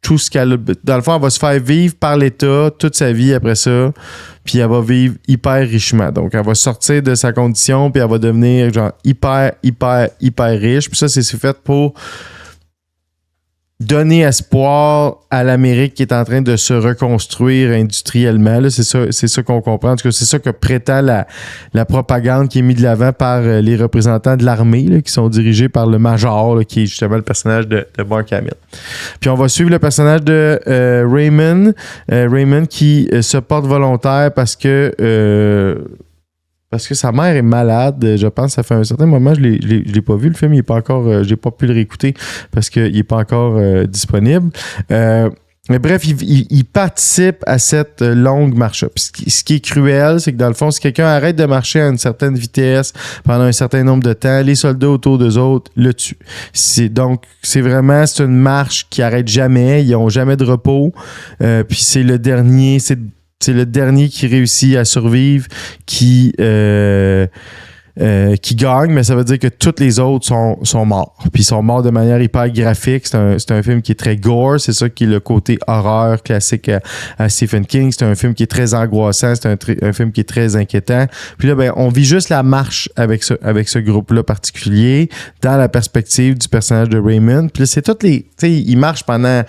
tout ce qu'elle a. Dans le fond, elle va se faire vivre par l'État toute sa vie après ça. Puis elle va vivre hyper richement. Donc, elle va sortir de sa condition puis elle va devenir genre hyper riche. Puis ça, c'est fait pour donner espoir à l'Amérique qui est en train de se reconstruire industriellement. Là, c'est ça qu'on comprend. En tout cas, c'est ça que prétend la propagande qui est mise de l'avant par les représentants de l'armée, là, qui sont dirigés par le Major, là, qui est justement le personnage de Mark Hamill. Puis on va suivre le personnage de Raymond. Raymond qui se porte volontaire parce que sa mère est malade, je pense. Ça fait un certain moment, je l'ai pas vu. Le film, il est pas encore, j'ai pas pu le réécouter parce qu'il est pas encore disponible. Mais bref, il participe à cette longue marche. Puis ce qui est cruel, c'est que dans le fond, si quelqu'un arrête de marcher à une certaine vitesse pendant un certain nombre de temps, les soldats autour d'eux autres le tuent. C'est une marche qui arrête jamais. Ils ont jamais de repos. Puis c'est le dernier qui réussit à survivre qui gagne, mais ça veut dire que tous les autres sont morts. Puis ils sont morts de manière hyper graphique. C'est un film qui est très gore. C'est ça qui est le côté horreur classique à Stephen King. C'est un film qui est très angoissant. C'est un film qui est très inquiétant. Puis là, on vit juste la marche avec ce groupe-là particulier dans la perspective du personnage de Raymond. Puis là, c'est toutes les... Tu sais, il marche pendant...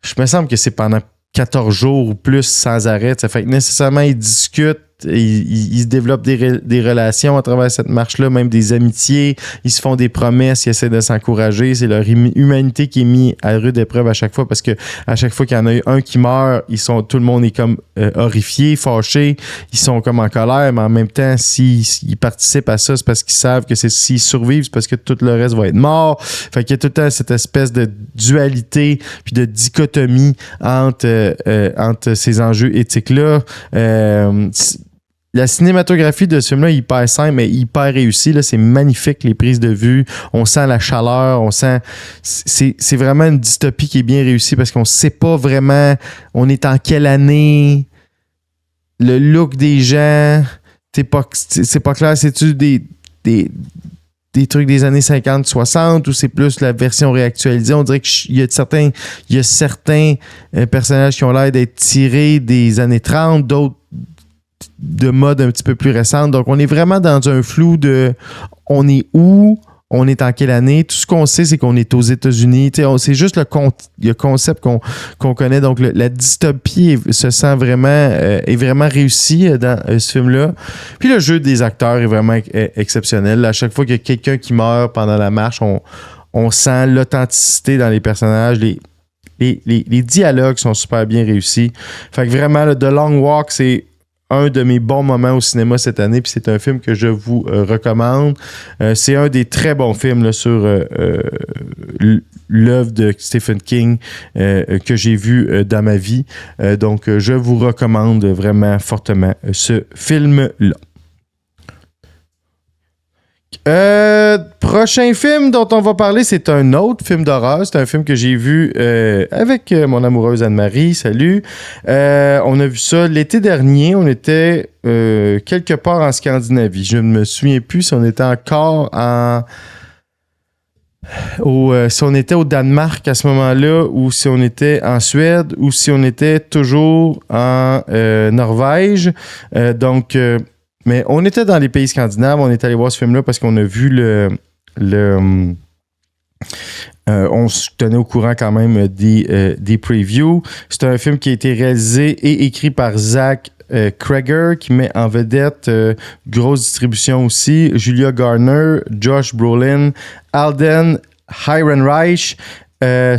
Je me semble que c'est pendant 14 jours ou plus sans arrêt. Ça fait que nécessairement, ils discutent, ils se développent des relations à travers cette marche-là, même des amitiés. Ils se font des promesses, ils essaient de s'encourager. C'est leur humanité qui est mise à rude épreuve à chaque fois parce que à chaque fois qu'il y en a un qui meurt, tout le monde est comme horrifié, fâché. Ils sont comme en colère, mais en même temps, s'ils participent à ça, c'est parce qu'ils savent que s'ils survivent, c'est parce que tout le reste va être mort. Fait qu'il y a tout le temps cette espèce de dualité puis de dichotomie entre ces enjeux éthiques-là. La cinématographie de ce film-là est hyper simple, mais hyper réussie. Là, c'est magnifique, les prises de vue. On sent la chaleur, c'est vraiment une dystopie qui est bien réussie parce qu'on sait pas vraiment on est en quelle année, le look des gens, c'est pas clair. C'est-tu des trucs des années 50, 60 ou c'est plus la version réactualisée? On dirait qu'il y a certains personnages qui ont l'air d'être tirés des années 30, d'autres de mode un petit peu plus récente. Donc, on est vraiment dans un flou de on est où, on est en quelle année. Tout ce qu'on sait, c'est qu'on est aux États-Unis. C'est juste le concept qu'on connaît. Donc, la dystopie est vraiment réussi dans ce film-là. Puis le jeu des acteurs est vraiment exceptionnel. À chaque fois qu'il y a quelqu'un qui meurt pendant la marche, on sent l'authenticité dans les personnages. Les dialogues sont super bien réussis. Fait que vraiment, The Long Walk, c'est un de mes bons moments au cinéma cette année, puis c'est un film que je vous recommande. C'est un des très bons films là, sur l'œuvre de Stephen King que j'ai vu dans ma vie. Donc, je vous recommande vraiment fortement ce film-là. Prochain film dont on va parler, c'est un autre film d'horreur. C'est un film que j'ai vu avec mon amoureuse Anne-Marie. Salut. On a vu ça l'été dernier. On était quelque part en Scandinavie. Je ne me souviens plus si on était encore si on était au Danemark à ce moment-là, ou si on était en Suède, ou si on était toujours en Norvège. Mais on était dans les pays scandinaves, on est allé voir ce film-là parce qu'on a vu on se tenait au courant quand même des previews. C'est un film qui a été réalisé et écrit par Zach Cregger, qui met en vedette grosse distribution aussi, Julia Garner, Josh Brolin, Alden Ehrenreich,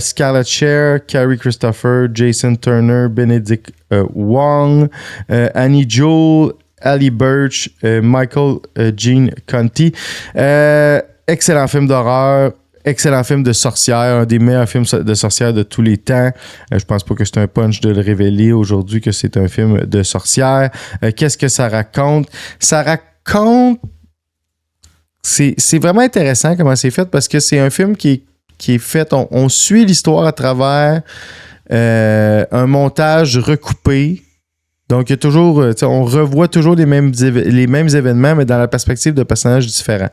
Scarlett Cher, Carrie Christopher, Jason Turner, Benedict Wong, Annie Jewell, Ali Birch, Michael Gene Conti. Excellent film d'horreur, excellent film de sorcière, un des meilleurs films de sorcière de tous les temps. Je pense pas que c'est un punch de le révéler aujourd'hui que c'est un film de sorcière. Qu'est-ce que ça raconte? Ça raconte... C'est vraiment intéressant comment c'est fait parce que c'est un film qui est fait... On suit l'histoire à travers un montage recoupé. Donc, il y a toujours, on revoit toujours les mêmes événements, mais dans la perspective de personnages différents.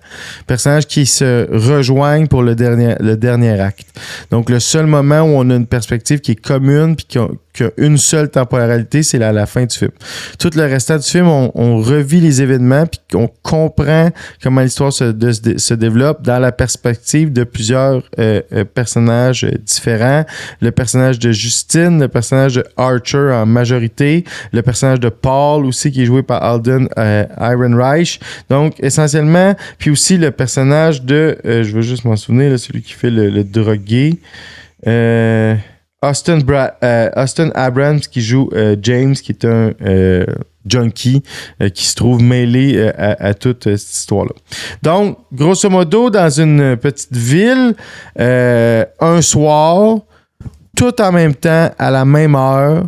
Personnages qui se rejoignent pour le dernier acte. Donc, le seul moment où on a une perspective qui est commune puis qui a une seule temporalité, c'est à la fin du film. Tout le restant du film, on revit les événements puis on comprend comment l'histoire se développe dans la perspective de plusieurs personnages différents. Le personnage de Justine, le personnage de Archer en majorité, le personnage de Paul aussi qui est joué par Alden Ehrenreich. Donc, essentiellement, puis aussi le personnage de, je veux juste m'en souvenir, là, celui qui fait le drogué, Austin Abrams qui joue James, qui est un junkie qui se trouve mêlé à toute cette histoire-là. Donc, grosso modo, dans une petite ville, un soir, tout en même temps, à la même heure,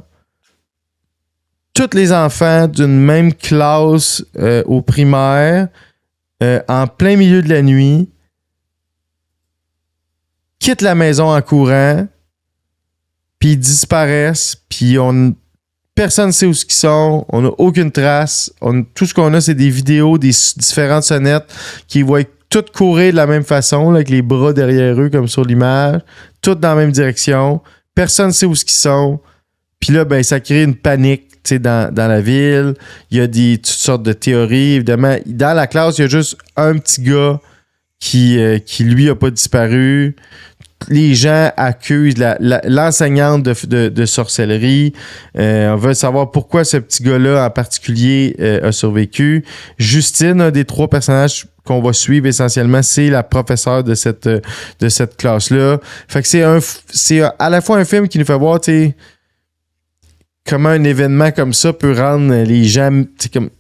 tous les enfants d'une même classe au primaire, en plein milieu de la nuit, quittent la maison en courant, puis ils disparaissent, puis personne ne sait où ils sont, on n'a aucune trace. Tout ce qu'on a, c'est des vidéos, des différentes sonnettes qui voient toutes courir de la même façon, là, avec les bras derrière eux, comme sur l'image, toutes dans la même direction. Personne ne sait où ils sont. Puis là, ben, ça crée une panique dans la ville. Il y a toutes sortes de théories. Évidemment, dans la classe, il y a juste un petit gars qui lui, n'a pas disparu. Les gens accusent l'enseignante de sorcellerie. On veut savoir pourquoi ce petit gars-là en particulier a survécu. Justine, un des trois personnages qu'on va suivre essentiellement, c'est la professeure de cette classe-là. Fait que c'est à la fois un film qui nous fait voir comment un événement comme ça peut rendre les gens comme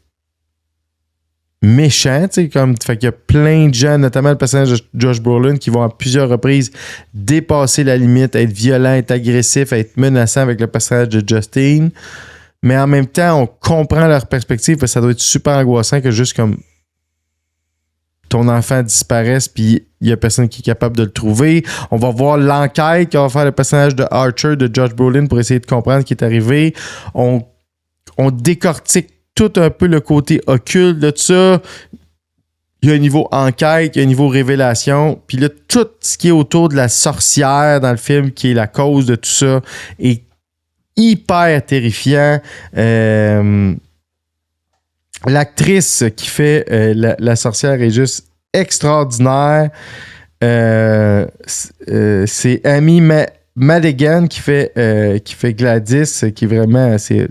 méchant, fait qu'il y a plein de gens, notamment le personnage de Josh Brolin, qui vont à plusieurs reprises dépasser la limite, être violent, être agressif, être menaçant avec le personnage de Justine. Mais en même temps, on comprend leur perspective, parce que ça doit être super angoissant que juste comme ton enfant disparaisse, puis il y a personne qui est capable de le trouver. On va voir l'enquête qu'on va faire le personnage de Archer, de Josh Brolin, pour essayer de comprendre ce qui est arrivé. On décortique tout un peu le côté occulte de tout ça. Il y a un niveau enquête, il y a un niveau révélation. Puis là, tout ce qui est autour de la sorcière dans le film, qui est la cause de tout ça, est hyper terrifiant. L'actrice qui fait la sorcière est juste extraordinaire. C'est Amy Madigan qui fait Gladys, qui est vraiment c'est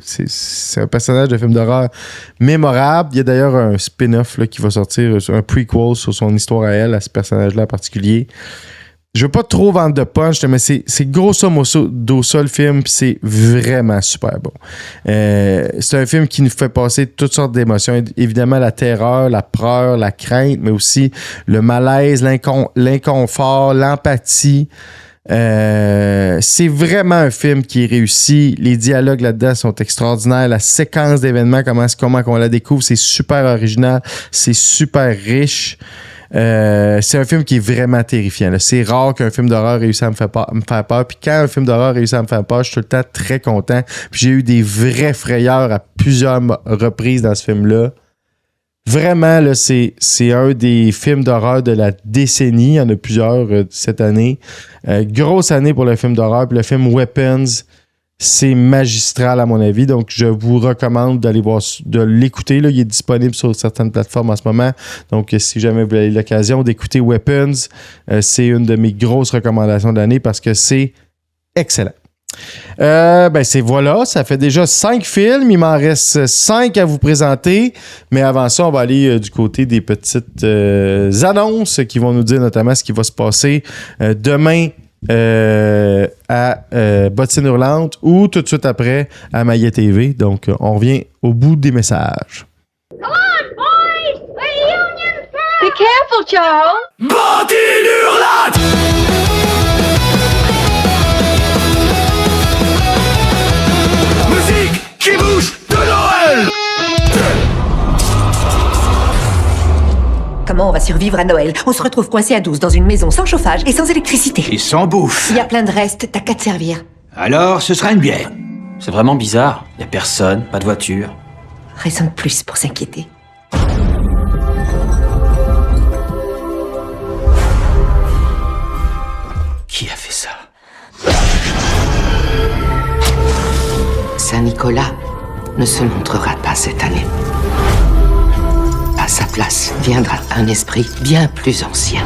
un personnage de film d'horreur mémorable. Il y a d'ailleurs un spin-off là, qui va sortir, un prequel sur son histoire à elle, à ce personnage-là en particulier. Je veux pas trop vendre de punch, mais c'est grosso modo ça le film, puis c'est vraiment super bon. C'est un film qui nous fait passer toutes sortes d'émotions. Évidemment, la terreur, la peur, la crainte, mais aussi le malaise, l'inconfort, l'empathie. C'est vraiment un film qui est réussi. Les dialogues là-dedans sont extraordinaires. La séquence d'événements, comment on la découvre, c'est super original, c'est super riche. C'est un film qui est vraiment terrifiant. Là. C'est rare qu'un film d'horreur réussisse à me faire peur. Puis quand un film d'horreur réussit à me faire peur, je suis tout le temps très content. Puis j'ai eu des vraies frayeurs à plusieurs reprises dans ce film-là. Vraiment, là, c'est un des films d'horreur de la décennie. Il y en a plusieurs cette année. Grosse année pour le film d'horreur. Puis le film Weapons, c'est magistral à mon avis. Donc, je vous recommande de l'écouter. Là. Il est disponible sur certaines plateformes en ce moment. Donc, si jamais vous avez l'occasion d'écouter Weapons, c'est une de mes grosses recommandations de l'année parce que c'est excellent. Voilà, ça fait déjà 5 films. Il m'en reste 5 à vous présenter. Mais avant ça, on va aller du côté des petites annonces qui vont nous dire notamment ce qui va se passer demain à Bottine Hurlante ou tout de suite après à Maillet TV. Donc, on revient au bout des messages. Come on, boys! Reunion first! Be careful, Charles! Bottine Hurlante! Musique qui bouge de Noël! Comment on va survivre à Noël? On se retrouve coincé à 12 dans une maison sans chauffage et sans électricité. Et sans bouffe. Il y a plein de restes, t'as qu'à te servir. Alors, ce sera une bière. C'est vraiment bizarre. Y a personne, pas de voiture. Raison de plus pour s'inquiéter. Qui a fait ça? Saint-Nicolas ne se montrera pas cette année. À sa place viendra un esprit bien plus ancien.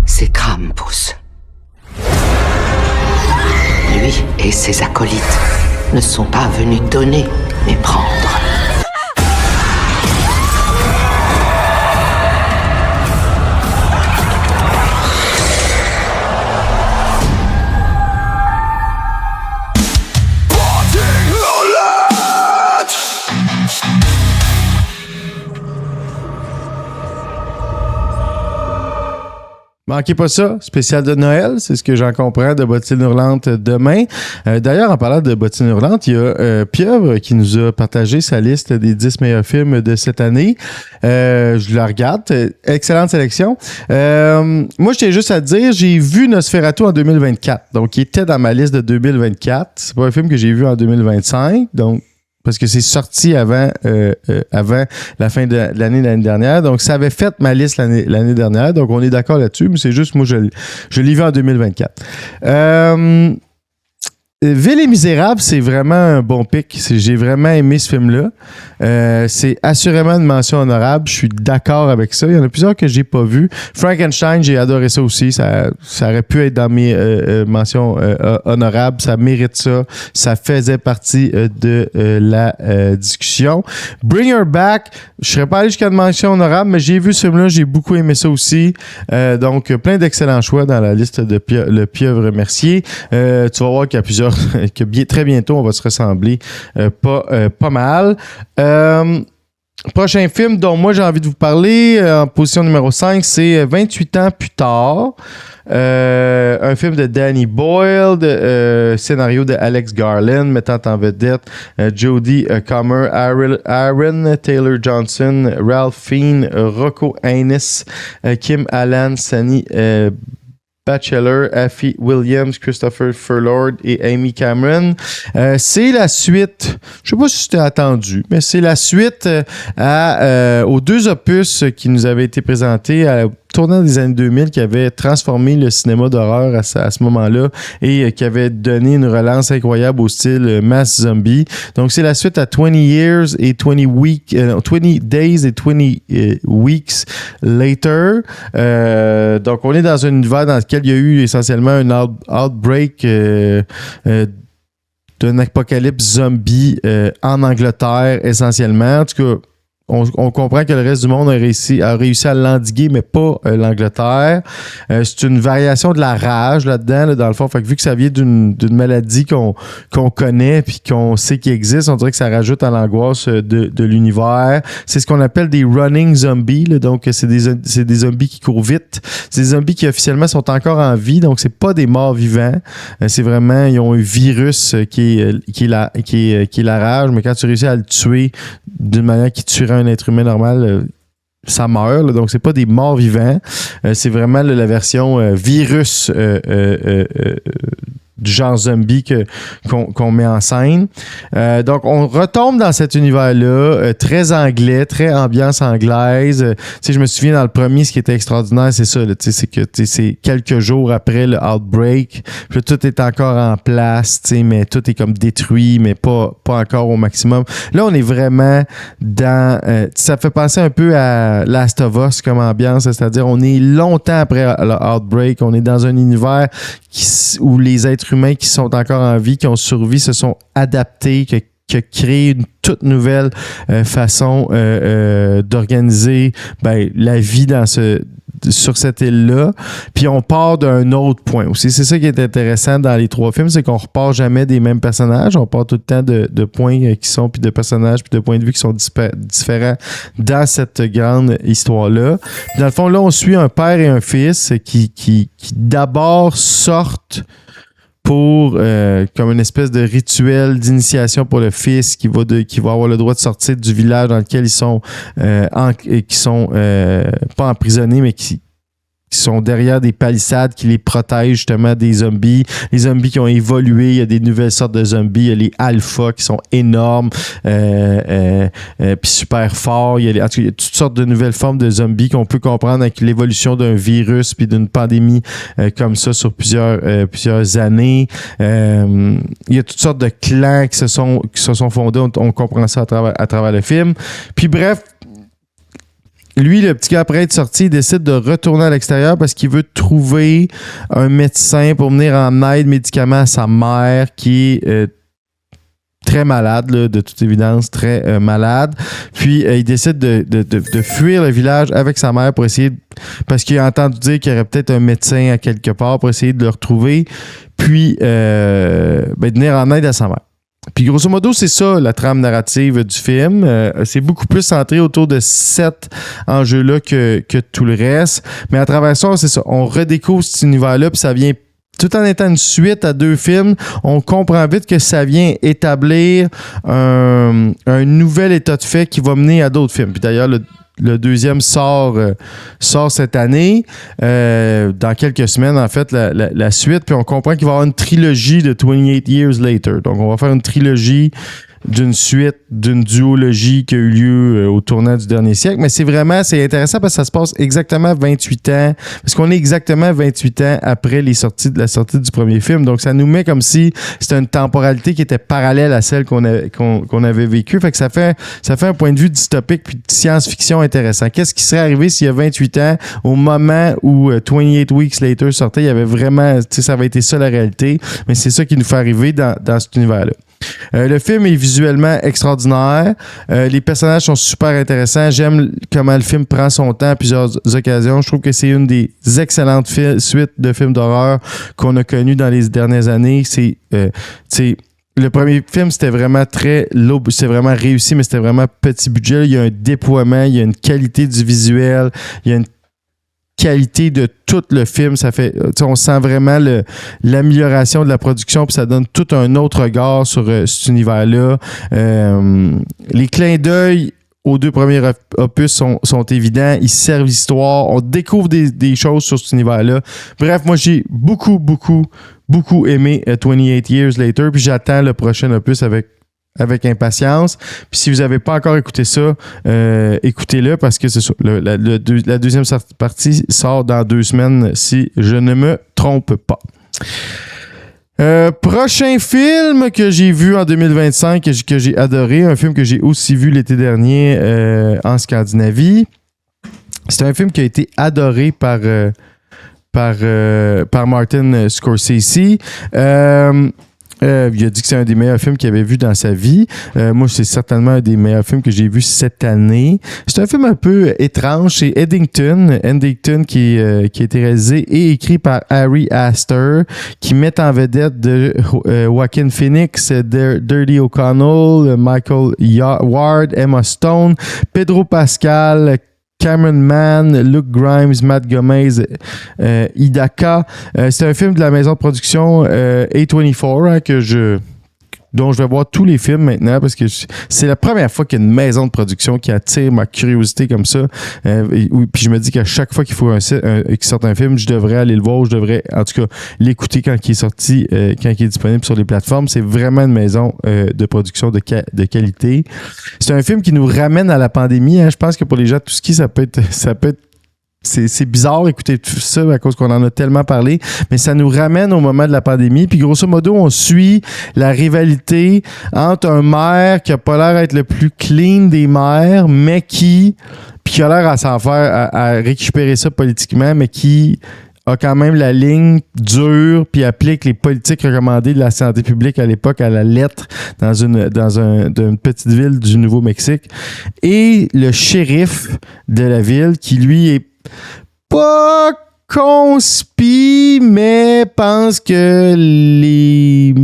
C'est Krampus. Lui et ses acolytes ne sont pas venus donner, mais prendre. Manquez pas ça, spécial de Noël, c'est ce que j'en comprends de Bottine Hurlante demain. D'ailleurs, en parlant de Bottine Hurlante, il y a Pieuvre qui nous a partagé sa liste des 10 meilleurs films de cette année. Je la regarde, excellente sélection. Moi, je tiens juste à te dire, j'ai vu Nosferatu en 2024, donc il était dans ma liste de 2024. C'est pas un film que j'ai vu en 2025, donc parce que c'est sorti avant la fin de l'année dernière. Donc, ça avait fait ma liste l'année dernière. Donc, on est d'accord là-dessus, mais c'est juste, moi, je l'ai vu en 2024. Ville et Misérable, c'est vraiment un bon pic. J'ai vraiment aimé ce film-là. C'est assurément une mention honorable. Je suis d'accord avec ça. Il y en a plusieurs que j'ai pas vus. Frankenstein, j'ai adoré ça aussi. Ça aurait pu être dans mes mentions honorables. Ça mérite ça. Ça faisait partie de la discussion. Bring Her Back, je serais pas allé jusqu'à une mention honorable, mais j'ai vu ce film-là. J'ai beaucoup aimé ça aussi. Donc, plein d'excellents choix dans la liste de le Pieuvre Mercier. Tu vas voir qu'il y a plusieurs que très bientôt, on va se ressembler pas mal. Prochain film dont moi j'ai envie de vous parler, en position numéro 5, c'est 28 ans plus tard. Un film de Danny Boyle, scénario de Alex Garland, mettant en vedette Jodie Comer, Aaron Taylor Johnson, Ralph Fiennes, Rocco Aines, Kim Allen, Sunny Bachelor, Affie Williams, Christopher Furlord et Amy Cameron. C'est la suite, je sais pas si c'était attendu, mais c'est la suite aux deux opus qui nous avaient été présentés tournant des années 2000 qui avait transformé le cinéma d'horreur à ce moment-là et qui avait donné une relance incroyable au style Mass Zombie. Donc, c'est la suite à 20 Years et 20 Days et 20 Weeks Later. Donc, on est dans un univers dans lequel il y a eu essentiellement un outbreak d'un apocalypse zombie en Angleterre, essentiellement. En tout cas, on comprend que le reste du monde a réussi à l'endiguer, mais pas l'Angleterre. C'est une variation de la rage là-dedans, là, dans le fond. Fait que vu que ça vient d'une maladie qu'on connaît puis qu'on sait qu'il existe, on dirait que ça rajoute à l'angoisse de l'univers. C'est ce qu'on appelle des running zombies. Là. Donc, c'est des zombies qui courent vite. C'est des zombies qui officiellement sont encore en vie. Donc, c'est pas des morts vivants. C'est vraiment, ils ont un virus qui est la rage. Mais quand tu réussis à le tuer d'une manière qui tuerait un être humain normal, ça meurt. Là, donc, c'est pas des morts vivants. C'est vraiment la version virus du genre zombie qu'on met en scène. Donc, on retombe dans cet univers-là, très anglais, très ambiance anglaise. Tu sais, je me souviens dans le premier, ce qui était extraordinaire, c'est ça, là, tu sais, c'est que c'est quelques jours après le outbreak, puis tout est encore en place, tu sais, mais tout est comme détruit, mais pas encore au maximum. Là, on est vraiment dans... ça fait penser un peu à Last of Us comme ambiance, c'est-à-dire on est longtemps après le outbreak, on est dans un univers où les êtres humains qui sont encore en vie, qui ont survécu, se sont adaptés, qui a créé une toute nouvelle façon d'organiser la vie sur cette île-là. Puis on part d'un autre point aussi. C'est ça qui est intéressant dans les trois films, c'est qu'on repart jamais des mêmes personnages. On part tout le temps de points qui sont, puis de personnages, puis de points de vue qui sont différents dans cette grande histoire-là. Dans le fond, là, on suit un père et un fils qui d'abord sortent pour comme une espèce de rituel d'initiation pour le fils qui va avoir le droit de sortir du village dans lequel ils sont pas emprisonnés, mais qui sont derrière des palissades qui les protègent justement des zombies. Les zombies qui ont évolué, il y a des nouvelles sortes de zombies, il y a les alphas qui sont énormes puis super forts. Il y a toutes sortes de nouvelles formes de zombies qu'on peut comprendre avec l'évolution d'un virus puis d'une pandémie comme ça sur plusieurs années. Il y a toutes sortes de clans qui se sont fondés. On comprend ça à travers le film. Puis bref, lui, le petit gars, après être sorti, il décide de retourner à l'extérieur parce qu'il veut trouver un médecin pour venir en aide médicament à sa mère qui est très malade, là, de toute évidence, très malade. Puis, il décide de fuir le village avec sa mère pour essayer, parce qu'il a entendu dire qu'il y aurait peut-être un médecin à quelque part pour essayer de le retrouver, puis de venir en aide à sa mère. Puis grosso modo, c'est ça la trame narrative du film. C'est beaucoup plus centré autour de cet enjeu-là que tout le reste. Mais à travers ça, c'est ça. On redécouvre cet univers-là, puis ça vient, tout en étant une suite à deux films, on comprend vite que ça vient établir un nouvel état de fait qui va mener à d'autres films. Puis d'ailleurs, le deuxième sort cette année, dans quelques semaines, en fait, la suite. Puis on comprend qu'il va y avoir une trilogie de 28 Years Later. Donc, on va faire une trilogie d'une suite, d'une duologie qui a eu lieu au tournant du dernier siècle. Mais c'est intéressant parce que ça se passe exactement 28 ans. Parce qu'on est exactement 28 ans après la sortie du premier film. Donc, ça nous met comme si c'était une temporalité qui était parallèle à celle qu'on avait vécue. Fait que ça fait un point de vue dystopique puis de science-fiction intéressant. Qu'est-ce qui serait arrivé s'il y a 28 ans, au moment où 28 Weeks Later sortait, il y avait vraiment, tu sais, ça avait été ça la réalité. Mais c'est ça qui nous fait arriver dans cet univers-là. Le film est visuellement extraordinaire. Les personnages sont super intéressants. J'aime comment le film prend son temps à plusieurs occasions. Je trouve que c'est une des excellentes suites de films d'horreur qu'on a connues dans les dernières années. Le premier film, c'était vraiment c'était vraiment réussi, mais c'était vraiment petit budget. Il y a un déploiement, il y a une qualité du visuel, il y a une qualité de tout le film. Ça fait, on sent vraiment l'amélioration de la production, puis ça donne tout un autre regard sur cet univers-là. Les clins d'œil aux deux premiers opus sont évidents. Ils servent l'histoire. On découvre des choses sur cet univers-là. Bref, moi, j'ai beaucoup aimé 28 Years Later, puis j'attends le prochain opus avec avec impatience. Puis si vous n'avez pas encore écouté ça, écoutez-le parce que c'est ça. La deuxième partie sort dans 2 semaines si je ne me trompe pas. Prochain film que j'ai vu en 2025 que j'ai adoré, un film que j'ai aussi vu l'été dernier en Scandinavie. C'est un film qui a été adoré par Martin Scorsese. Il a dit que c'est un des meilleurs films qu'il avait vu dans sa vie. Moi, c'est certainement un des meilleurs films que j'ai vu cette année. C'est un film un peu étrange. C'est Eddington qui a été réalisé et écrit par Ari Aster, qui met en vedette de Joaquin Phoenix, Dirty O'Connell, Michael Ward, Emma Stone, Pedro Pascal, Cameron Mann, Luke Grimes, Matt Gomez, Hidaka. C'est un film de la maison de production A24 dont je vais voir tous les films maintenant parce que c'est la première fois qu'il y a une maison de production qui attire ma curiosité comme ça. Puis je me dis qu'à chaque fois qu'il faut qu'il sorte un film, je devrais aller le voir, je devrais en tout cas l'écouter quand il est sorti, quand il est disponible sur les plateformes. C'est vraiment une maison de production de qualité. C'est un film qui nous ramène à la pandémie. Hein. Je pense que pour les gens tout ski, ça peut être c'est bizarre d'écouter tout ça à cause qu'on en a tellement parlé, mais ça nous ramène au moment de la pandémie. Puis grosso modo, on suit la rivalité entre un maire qui a pas l'air d'être le plus clean des maires, mais qui a l'air à s'en faire, à récupérer ça politiquement, mais qui a quand même la ligne dure puis applique les politiques recommandées de la santé publique à l'époque à la lettre dans une petite ville du Nouveau-Mexique. Et le shérif de la ville qui, lui, est pas conspi, mais pense que les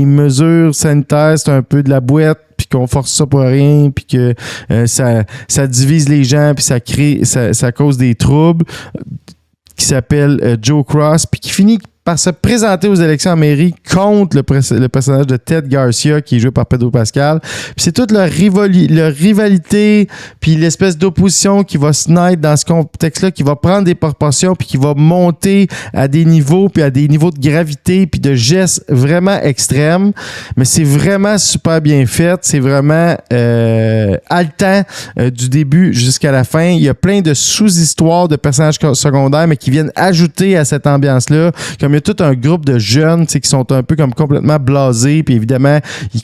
mesures sanitaires, c'est un peu de la boîte, puis qu'on force ça pour rien, puis que ça divise les gens, puis ça cause des troubles, qui s'appelle Joe Cross, puis qui finit par se présenter aux élections en mairie contre le personnage de Ted Garcia qui est joué par Pedro Pascal. Puis c'est toute leur rivalité puis l'espèce d'opposition qui va se naître dans ce contexte-là, qui va prendre des proportions puis qui va monter à des niveaux puis à des niveaux de gravité puis de gestes vraiment extrêmes. Mais c'est vraiment super bien fait. C'est vraiment haletant du début jusqu'à la fin. Il y a plein de sous-histoires de personnages secondaires mais qui viennent ajouter à cette ambiance-là. Comme il y a tout un groupe de jeunes qui sont un peu comme complètement blasés, puis évidemment, ils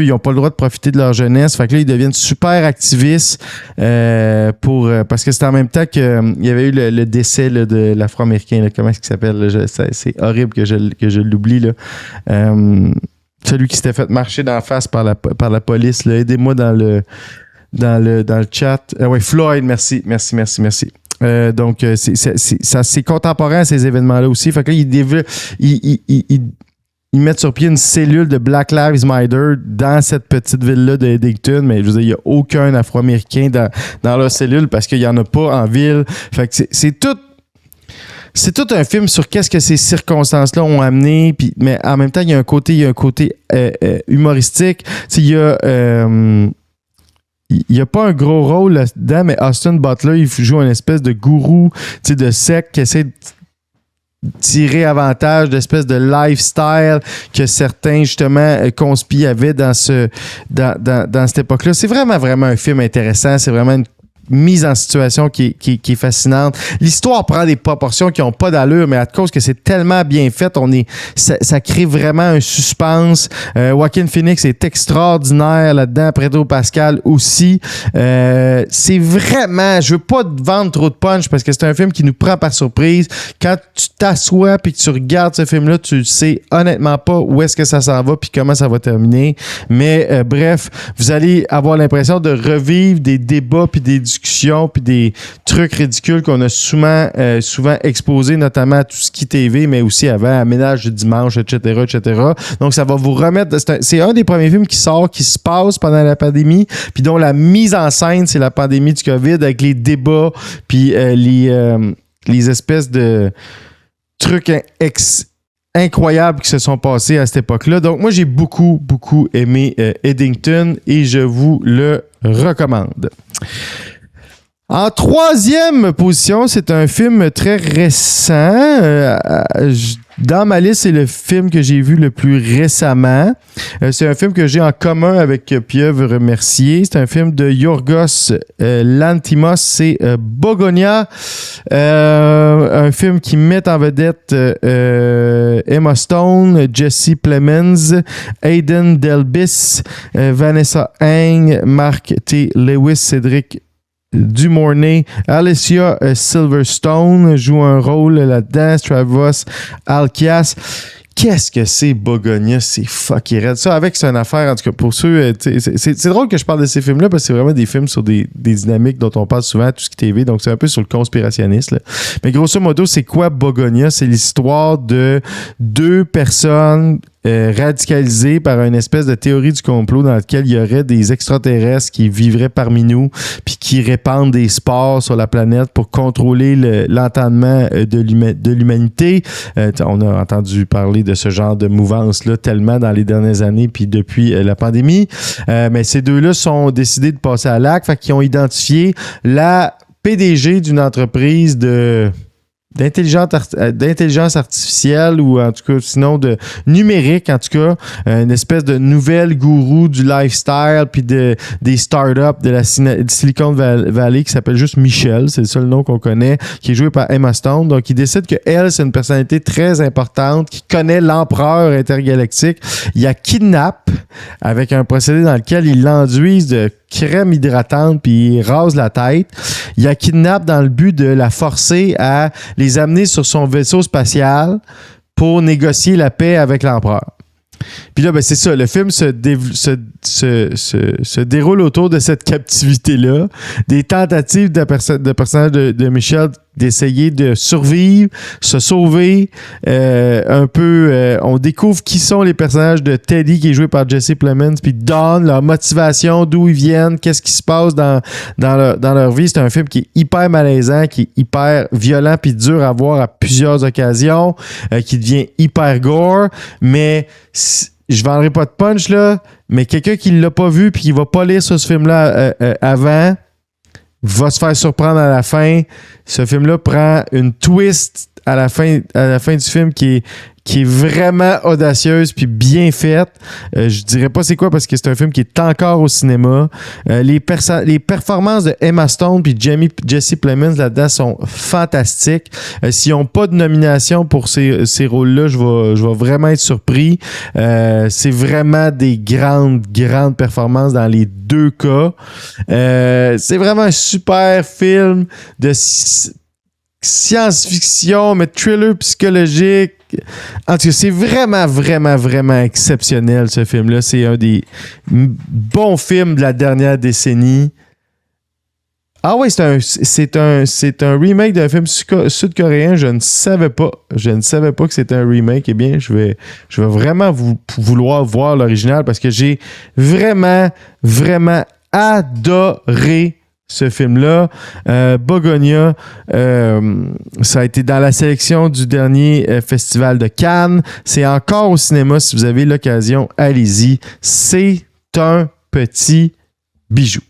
n'ont pas le droit de profiter de leur jeunesse. Fait que là, ils deviennent super activistes parce que c'est en même temps qu'il y avait eu le décès là, de l'Afro-Américain. Là, comment est-ce qu'il s'appelle? Là, c'est horrible que je l'oublie. Là. Celui qui s'était fait marcher d'en face par la police. Là. Aidez-moi dans le chat. Oui, Floyd, merci. Donc, c'est contemporain à ces événements-là aussi. Fait que là, ils mettent sur pied une cellule de Black Lives Matter dans cette petite ville-là de Eddington, mais je veux dire, il n'y a aucun Afro-Américain dans leur cellule parce qu'il n'y en a pas en ville. Fait que c'est tout un film sur qu'est-ce que ces circonstances-là ont amené, mais en même temps, il y a un côté humoristique. Il n'y a pas un gros rôle là-dedans, mais Austin Butler, il joue une espèce de gourou de secte qui essaie de tirer avantage d'espèce de lifestyle que certains, justement, conspis avaient dans cette époque-là. C'est vraiment, vraiment un film intéressant. C'est vraiment une mise en situation qui est fascinante. L'histoire prend des proportions qui n'ont pas d'allure, mais à cause que c'est tellement bien fait, ça crée vraiment un suspense. Joaquin Phoenix est extraordinaire là-dedans, Pedro Pascal aussi. C'est vraiment, je veux pas te vendre trop de punch parce que c'est un film qui nous prend par surprise. Quand tu t'assois puis que tu regardes ce film-là, tu sais honnêtement pas où est-ce que ça s'en va puis comment ça va terminer. Mais bref, vous allez avoir l'impression de revivre des débats puis des discussions puis des trucs ridicules qu'on a souvent exposés, notamment à tout ce qui TV, mais aussi avant, à Ménage du dimanche, etc. Donc, ça va vous remettre... C'est un des premiers films qui se passe pendant la pandémie, puis dont la mise en scène, c'est la pandémie du COVID, avec les débats, puis les espèces de trucs incroyables qui se sont passés à cette époque-là. Donc, moi, j'ai beaucoup, beaucoup aimé Eddington et je vous le recommande. En troisième position, c'est un film très récent. Dans ma liste, c'est le film que j'ai vu le plus récemment. C'est un film que j'ai en commun avec Pieuvre Mercier. C'est un film de Yorgos Lanthimos. C'est Bogonia. Un film qui met en vedette Emma Stone, Jesse Plemons, Aidan Delbis, Vanessa Heng, Mark T. Lewis, Cédric Dumornay, Alicia Silverstone joue un rôle là-dedans, Stravos Alkias. Qu'est-ce que c'est Bogonia? C'est fucking raide. Ça, avec, c'est une affaire, en tout cas, pour ceux... C'est drôle que je parle de ces films-là, parce que c'est vraiment des films sur des dynamiques dont on parle souvent à tout ce qui est TV, donc c'est un peu sur le conspirationniste. Là. Mais grosso modo, c'est quoi Bogonia? C'est l'histoire de deux personnes radicalisées par une espèce de théorie du complot dans laquelle il y aurait des extraterrestres qui vivraient parmi nous puis qui répandent des spores sur la planète pour contrôler l'entendement de l'humanité. On a entendu parler de ce genre de mouvance-là tellement dans les dernières années puis depuis la pandémie. Mais ces deux-là sont décidés de passer à l'acte, fait qu'ils ont identifié la PDG d'une entreprise d'intelligence artificielle ou en tout cas sinon de numérique en tout cas, une espèce de nouvelle gourou du lifestyle puis des startups de la Silicon Valley qui s'appelle juste Michelle, c'est le seul nom qu'on connaît, qui est joué par Emma Stone. Donc il décide que elle, c'est une personnalité très importante qui connaît l'empereur intergalactique. Il la kidnappe avec un procédé dans lequel il l'enduise de crème hydratante puis il rase la tête. Il la kidnappe dans le but de la forcer à les amener sur son vaisseau spatial pour négocier la paix avec l'empereur. Puis là, ben c'est ça, le film se déroule autour de cette captivité-là, des tentatives de personnage de Michel d'essayer de survivre, se sauver, un peu... on découvre qui sont les personnages de Teddy, qui est joué par Jesse Plemons, puis Dawn, leur motivation, d'où ils viennent, qu'est-ce qui se passe dans leur vie. C'est un film qui est hyper malaisant, qui est hyper violent puis dur à voir à plusieurs occasions, qui devient hyper gore, mais... je vendrai pas de punch, là, mais quelqu'un qui l'a pas vu puis qui va pas lire sur ce film-là avant va se faire surprendre à la fin. Ce film-là prend une twist à la fin du film qui est vraiment audacieuse puis bien faite. Je dirais pas c'est quoi parce que c'est un film qui est encore au cinéma. Les performances de Emma Stone puis Jesse Plemons là-dedans sont fantastiques. S'ils n'ont pas de nomination pour ces rôles-là, je vais vraiment être surpris. C'est vraiment des grandes performances dans les deux cas. C'est vraiment un super film de science-fiction, mais thriller psychologique. En tout cas, c'est vraiment exceptionnel, ce film-là. C'est un des bons films de la dernière décennie. Ah oui, c'est un remake d'un film sud-coréen. Je ne savais pas que c'était un remake. Eh bien, je vais vraiment vouloir voir l'original parce que j'ai vraiment adoré ce film-là. Bogonia, ça a été dans la sélection du dernier festival de Cannes. C'est encore au cinéma. Si vous avez l'occasion, allez-y. C'est un petit bijou.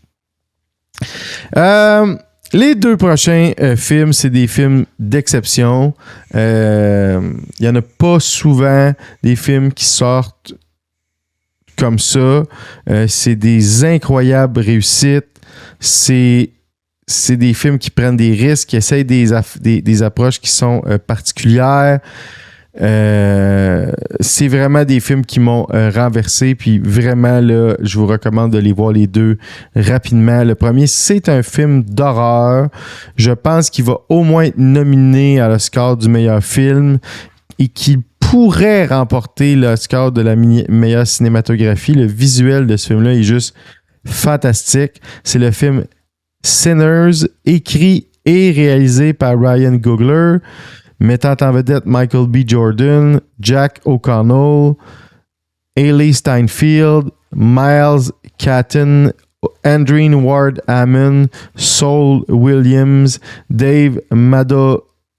Les deux prochains films, c'est des films d'exception. Il n'y en a pas souvent des films qui sortent comme ça. C'est des incroyables réussites. C'est des films qui prennent des risques, qui essayent des approches qui sont particulières. C'est vraiment des films qui m'ont renversé, puis vraiment là, je vous recommande de les voir les deux rapidement. Le premier, c'est un film d'horreur. Je pense qu'il va au moins être nominé à l'Oscar du meilleur film et qu'il pourrait remporter l'Oscar de la meilleure cinématographie. Le visuel de ce film-là est juste fantastique. C'est le film Sinners, écrit et réalisé par Ryan Coogler, mettant en vedette Michael B. Jordan, Jack O'Connell, Hailee Steinfeld, Miles Caton, Andreen Ward Hammond, Saul Williams, Dave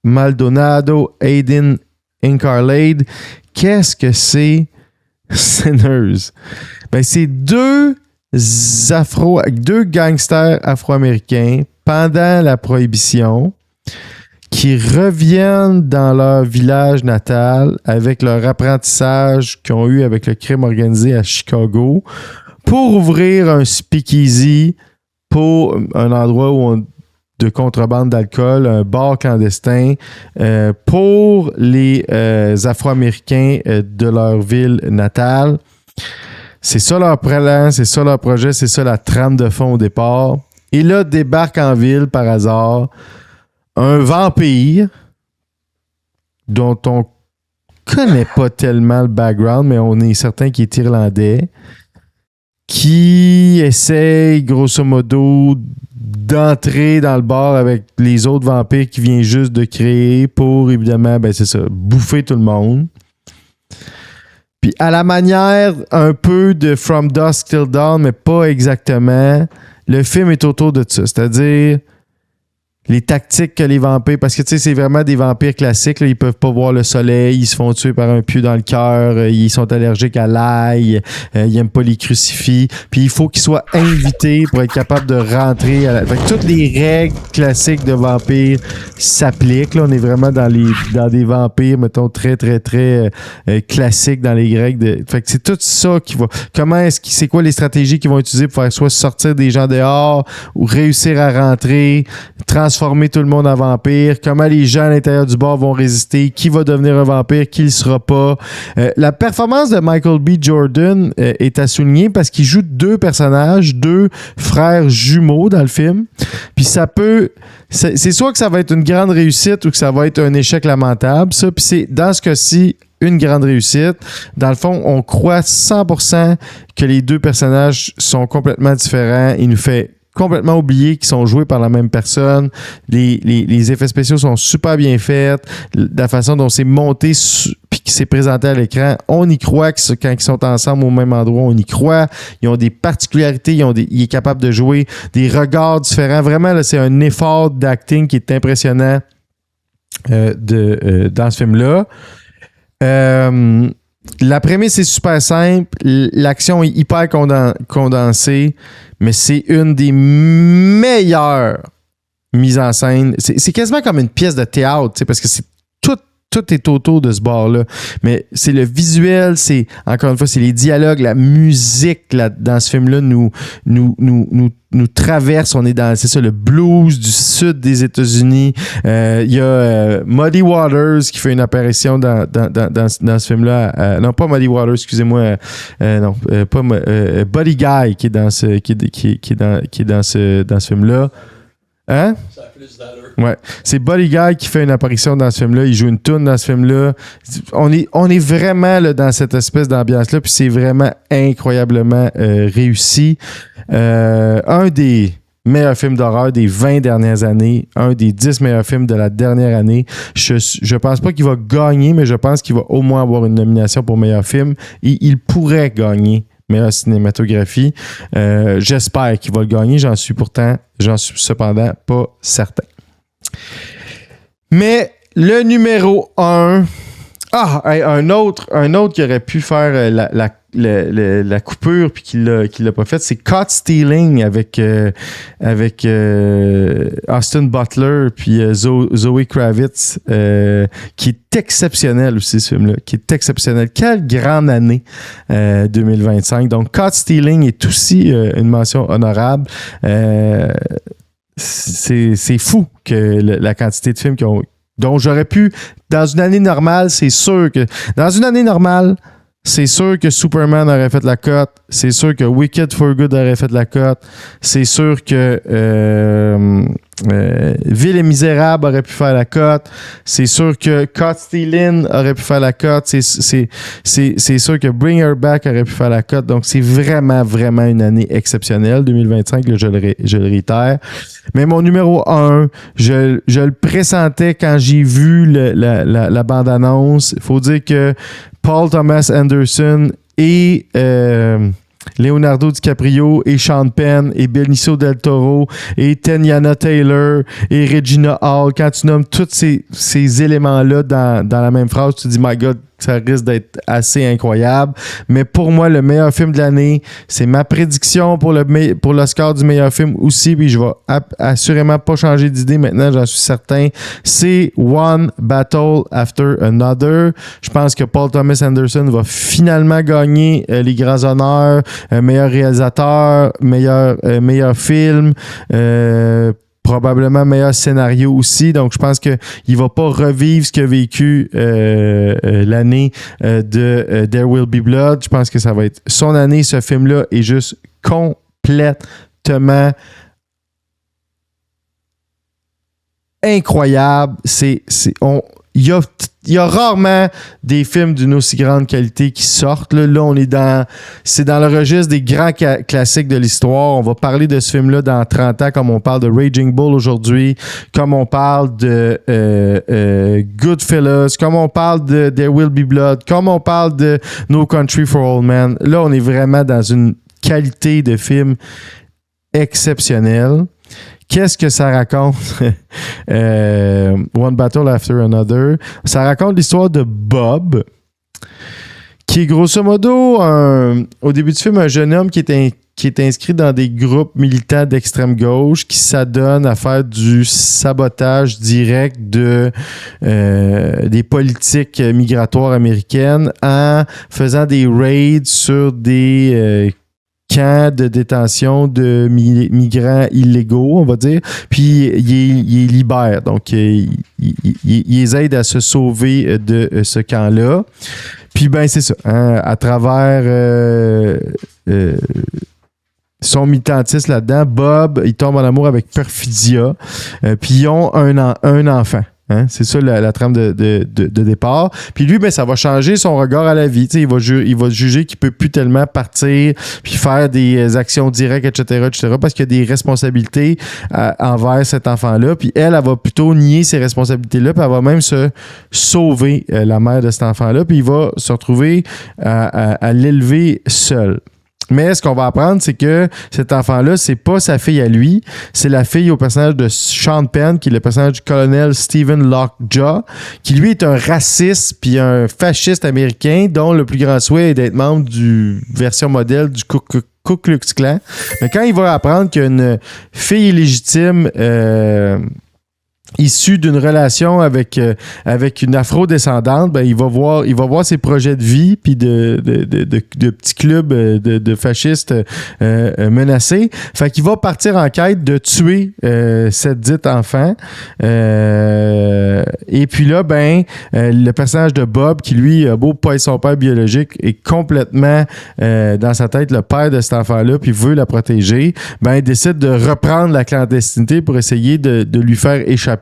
Maldonado, Aiden Incarlade. Qu'est-ce que c'est Sinners? Ben, c'est deux gangsters afro-américains pendant la Prohibition qui reviennent dans leur village natal avec leur apprentissage qu'ils ont eu avec le crime organisé à Chicago pour ouvrir un speakeasy pour un endroit de contrebande d'alcool, un bar clandestin pour les Afro-Américains de leur ville natale. C'est ça leur plan, c'est ça leur projet, c'est ça la trame de fond au départ. Et là, débarque en ville par hasard un vampire dont on connaît pas tellement le background, mais on est certain qu'il est irlandais, qui essaye grosso modo d'entrer dans le bar avec les autres vampires qu'il vient juste de créer pour, évidemment, c'est ça, bouffer tout le monde. Puis à la manière un peu de From Dusk Till Dawn, mais pas exactement, le film est autour de ça. C'est-à-dire les tactiques que les vampires... Parce que, tu sais, c'est vraiment des vampires classiques. Là, ils peuvent pas voir le soleil, ils se font tuer par un pieu dans le cœur, ils sont allergiques à l'ail, ils aiment pas les crucifix. Puis il faut qu'ils soient invités pour être capables de rentrer. Fait que toutes les règles classiques de vampires s'appliquent. Là, on est vraiment dans des vampires, mettons, très, très, très classiques dans les règles. Fait que c'est tout ça qui va... C'est quoi les stratégies qu'ils vont utiliser pour faire soit sortir des gens dehors ou réussir à rentrer, transformer tout le monde en vampire, comment les gens à l'intérieur du bar vont résister, qui va devenir un vampire, qui ne le sera pas. La performance de Michael B. Jordan est à souligner parce qu'il joue deux personnages, deux frères jumeaux dans le film. Puis c'est soit que ça va être une grande réussite ou que ça va être un échec lamentable, ça. Puis c'est, dans ce cas-ci, une grande réussite. Dans le fond, on croit 100% que les deux personnages sont complètement différents. Il nous fait complètement oublié qu'ils sont joués par la même personne. Les effets spéciaux sont super bien faits. La façon dont c'est monté puis qui s'est présenté à l'écran, on y croit que quand ils sont ensemble au même endroit, on y croit. Ils ont des particularités, il est capable de jouer des regards différents. Vraiment, là, c'est un effort d'acting qui est impressionnant dans ce film-là. La prémisse est super simple, l'action est hyper condensée, mais c'est une des meilleures mises en scène. C'est quasiment comme une pièce de théâtre, parce que c'est tout est autour de ce bar-là. Mais c'est le visuel, c'est, encore une fois, c'est les dialogues, la musique dans ce film-là nous traverse. On est dans, c'est ça, le blues du sud des États-Unis. Il y a Muddy Waters qui fait une apparition dans ce film-là. Non, pas Muddy Waters, excusez-moi. Pas Buddy Guy qui est dans ce film-là. Hein? Ça a plus d'allure. Ouais. C'est Buddy Guy qui fait une apparition dans ce film-là. Il joue une toune dans ce film-là. On est vraiment là, dans cette espèce d'ambiance-là, puis c'est vraiment incroyablement réussi. Un des meilleurs films d'horreur des 20 dernières années, un des 10 meilleurs films de la dernière année. Je pense pas qu'il va gagner, mais je pense qu'il va au moins avoir une nomination pour meilleur film. Et il pourrait gagner meilleure cinématographie. J'espère qu'il va le gagner. J'en suis cependant pas certain. Mais le numéro 1... un autre qui aurait pu faire la coupure puis qui l'a pas fait, c'est Caught Stealing avec Austin Butler puis Zoe Kravitz, qui est exceptionnel aussi, ce film-là, qui est exceptionnel. Quelle grande année 2025. Donc Caught Stealing est aussi une mention honorable. C'est fou que la quantité de films dont j'aurais pu, dans une année normale, c'est sûr que Superman aurait fait la cote, c'est sûr que Wicked for Good aurait fait la cote, c'est sûr que Ville et Misérable aurait pu faire la cote, c'est sûr que Caught Stealing aurait pu faire la cote, c'est sûr que Bring Her Back aurait pu faire la cote. Donc c'est vraiment, vraiment une année exceptionnelle, 2025, là, je le réitère. Mais mon numéro 1, je le pressentais quand j'ai vu la bande-annonce. Il faut dire que Paul Thomas Anderson et Leonardo DiCaprio et Sean Penn et Benicio del Toro et Teyana Taylor et Regina Hall, quand tu nommes tous ces éléments-là dans la même phrase, tu te dis, my God, ça risque d'être assez incroyable. Mais pour moi, le meilleur film de l'année, c'est ma prédiction pour le score du meilleur film aussi. Puis je vais assurément pas changer d'idée maintenant, j'en suis certain. C'est One Battle After Another. Je pense que Paul Thomas Anderson va finalement gagner les grands honneurs. Meilleur réalisateur, meilleur film. Probablement meilleur scénario aussi. Donc, je pense qu'il ne va pas revivre ce qu'il a vécu l'année de There Will Be Blood. Je pense que ça va être son année. Ce film-là est juste complètement incroyable. Il y a rarement des films d'une aussi grande qualité qui sortent. Là, c'est dans le registre des grands classiques de l'histoire. On va parler de ce film-là dans 30 ans, comme on parle de Raging Bull aujourd'hui, comme on parle de Goodfellas, comme on parle de There Will Be Blood, comme on parle de No Country for Old Men. Là, on est vraiment dans une qualité de film exceptionnelle. Qu'est-ce que ça raconte? One Battle After Another. Ça raconte l'histoire de Bob, qui est grosso modo, au début du film, un jeune homme qui est inscrit dans des groupes militants d'extrême gauche qui s'adonnent à faire du sabotage direct des politiques migratoires américaines en faisant des raids sur des camps de détention de migrants illégaux, on va dire, puis il libère. Donc, il les aide à se sauver de ce camp-là. Puis, ben, c'est ça. Hein, à travers son militantisme là-dedans, Bob, il tombe en amour avec Perfidia, puis ils ont un enfant. Hein? C'est ça la trame de départ. Puis lui, ben, ça va changer son regard à la vie. Il va juger qu'il ne peut plus tellement partir puis faire des actions directes, etc., parce qu'il y a des responsabilités envers cet enfant-là. Puis elle va plutôt nier ces responsabilités-là, puis elle va même se sauver, la mère de cet enfant-là, puis il va se retrouver à l'élever seul. Mais ce qu'on va apprendre, c'est que cet enfant-là, c'est pas sa fille à lui, c'est la fille au personnage de Sean Penn, qui est le personnage du colonel Stephen Lockjaw, qui lui est un raciste puis un fasciste américain dont le plus grand souhait est d'être membre du version modèle du Ku Klux Klan. Mais quand il va apprendre qu'il y a une fille illégitime issu d'une relation avec une afro-descendante, ben il va voir ses projets de vie puis de petits clubs de fascistes menacés. Fait qu'il va partir en quête de tuer cette dite enfant. Et puis là, ben le personnage de Bob, qui lui a beau pas être son père biologique, est complètement dans sa tête le père de cet enfant-là, puis veut la protéger. Ben il décide de reprendre la clandestinité pour essayer de lui faire échapper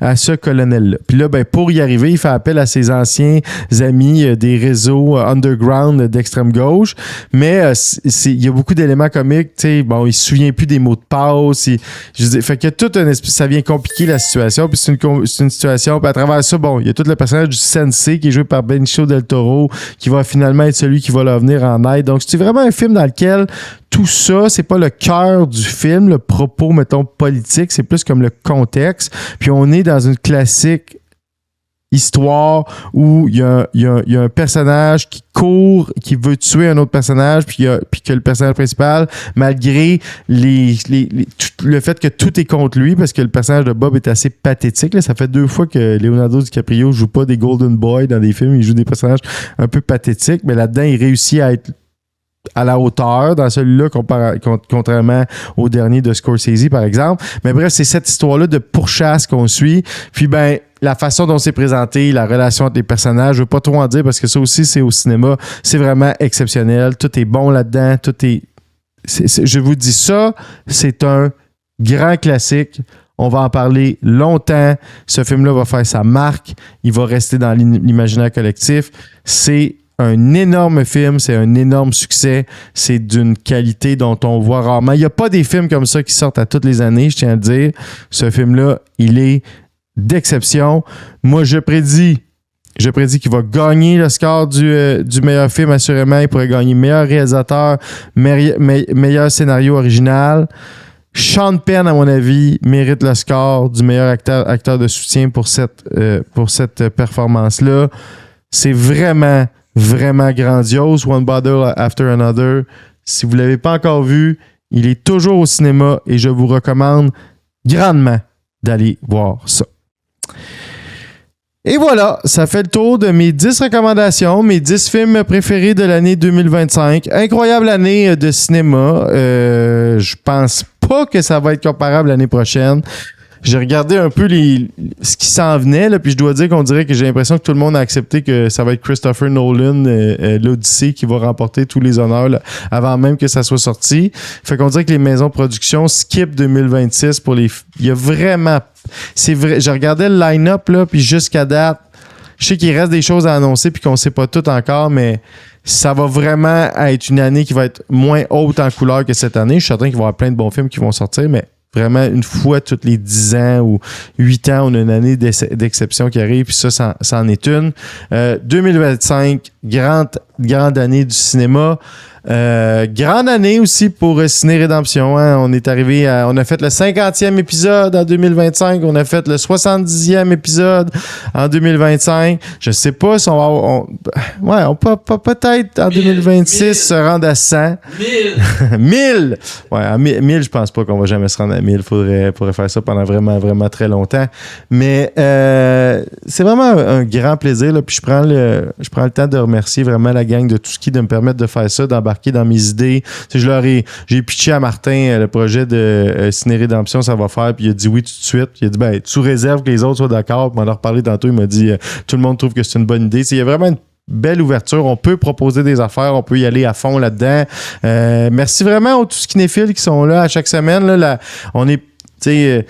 à ce colonel-là. Puis là, ben, pour y arriver, il fait appel à ses anciens amis des réseaux underground d'extrême gauche, mais il y a beaucoup d'éléments comiques, tu sais, bon, il se souvient plus des mots de passe, fait qu'il y a tout un esprit, ça vient compliquer la situation, puis c'est une situation, puis à travers ça, bon, il y a tout le personnage du Sensei qui est joué par Benicio del Toro, qui va finalement être celui qui va leur venir en aide. Donc, c'est vraiment un film dans lequel tout ça, c'est pas le cœur du film, le propos, mettons, politique, c'est plus comme le contexte. Puis on est dans une classique histoire où il y a un personnage qui court, qui veut tuer un autre personnage, puis que le personnage principal, malgré le fait que tout est contre lui, parce que le personnage de Bob est assez pathétique. Là. Ça fait 2 fois que Leonardo DiCaprio joue pas des Golden Boy dans des films, il joue des personnages un peu pathétiques, mais là-dedans, il réussit à être à la hauteur dans celui-là, contrairement au dernier de Scorsese, par exemple. Mais bref, c'est cette histoire-là de pourchasse qu'on suit. Puis, ben, la façon dont c'est présenté, la relation entre les personnages, je veux pas trop en dire parce que ça aussi, c'est au cinéma. C'est vraiment exceptionnel. Tout est bon là-dedans. Je vous dis ça, c'est un grand classique. On va en parler longtemps. Ce film-là va faire sa marque. Il va rester dans l'imaginaire collectif. C'est un énorme film, c'est un énorme succès, c'est d'une qualité dont on voit rarement. Il n'y a pas des films comme ça qui sortent à toutes les années, je tiens à le dire. Ce film-là, il est d'exception. Moi, je prédis qu'il va gagner le score du meilleur film, assurément. Il pourrait gagner meilleur réalisateur, meilleur scénario original. Sean Penn, à mon avis, mérite le score du meilleur acteur de soutien pour cette performance-là. C'est vraiment, vraiment grandiose. One Bottle After Another. Si vous ne l'avez pas encore vu, il est toujours au cinéma et je vous recommande grandement d'aller voir ça. Et voilà, ça fait le tour de mes 10 recommandations, mes 10 films préférés de l'année 2025. Incroyable année de cinéma. Je pense pas que ça va être comparable l'année prochaine. J'ai regardé un peu ce qui s'en venait, là, puis je dois dire qu'on dirait que j'ai l'impression que tout le monde a accepté que ça va être Christopher Nolan, l'Odyssée, qui va remporter tous les honneurs là, avant même que ça soit sorti. Fait qu'on dirait que les maisons de production skip 2026 pour les... Il y a vraiment... C'est vrai, je regardais le line-up, là, puis jusqu'à date, je sais qu'il reste des choses à annoncer puis qu'on sait pas tout encore, mais ça va vraiment être une année qui va être moins haute en couleur que cette année. Je suis certain qu'il va y avoir plein de bons films qui vont sortir, mais vraiment, une fois tous les 10 ans ou 8 ans, on a une année d'exception qui arrive, puis ça en est une. 2025, grande année du cinéma. Grande année aussi pour Ciné Rédemption. Hein? On a fait le 50e épisode en 2025. On a fait le 70e épisode en 2025. Je sais pas si on peut peut-être en 2026 se rendre à 100. 1000! Ouais, à 1000, je pense pas qu'on va jamais se rendre à 1000. Faudrait faire ça pendant vraiment, vraiment très longtemps. Mais c'est vraiment un grand plaisir. Là. Puis je prends le temps de remercier vraiment la gang de tout ce qui de me permettre de faire ça, d'embarquer dans mes idées. J'ai pitché à Martin le projet de Ciné Rédemption, ça va faire, puis il a dit oui tout de suite. Il a dit, ben, tu réserves que les autres soient d'accord. Puis on en a reparlé tantôt, il m'a dit, tout le monde trouve que c'est une bonne idée. Il y a vraiment une belle ouverture. On peut proposer des affaires, on peut y aller à fond là-dedans. Merci vraiment aux tous cinéphiles qui sont là à chaque semaine. Là, on est il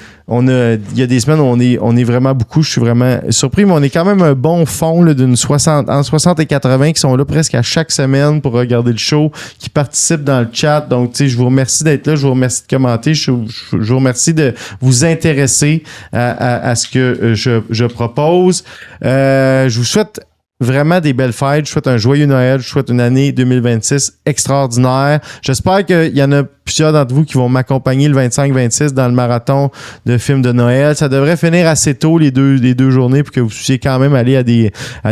y a des semaines où on est vraiment beaucoup, je suis vraiment surpris, mais on est quand même un bon fond là, entre 60 et 80 qui sont là presque à chaque semaine pour regarder le show, qui participent dans le chat. Donc, je vous remercie d'être là, je vous remercie de commenter, je vous remercie de vous intéresser à ce que je propose. Je vous souhaite vraiment des belles fêtes. Je souhaite un joyeux Noël. Je souhaite une année 2026 extraordinaire. J'espère qu'il y en a plusieurs d'entre vous qui vont m'accompagner le 25-26 dans le marathon de films de Noël. Ça devrait finir assez tôt les deux journées pour que vous puissiez quand même aller à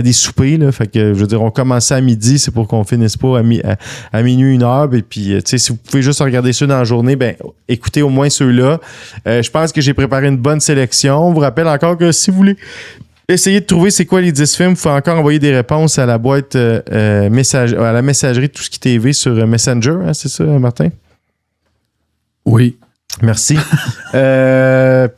des soupers. Là. Fait que, je veux dire, on commence à midi, c'est pour qu'on finisse pas à minuit, 1h. Et puis, si vous pouvez juste regarder ceux dans la journée, ben écoutez au moins ceux-là. Je pense que j'ai préparé une bonne sélection. Je vous rappelle encore que si vous voulez essayez de trouver c'est quoi les 10 films. Il faut encore envoyer des réponses à la boîte à la messagerie Tout ce qui TV sur Messenger. Hein, c'est ça, Martin? Oui. Merci.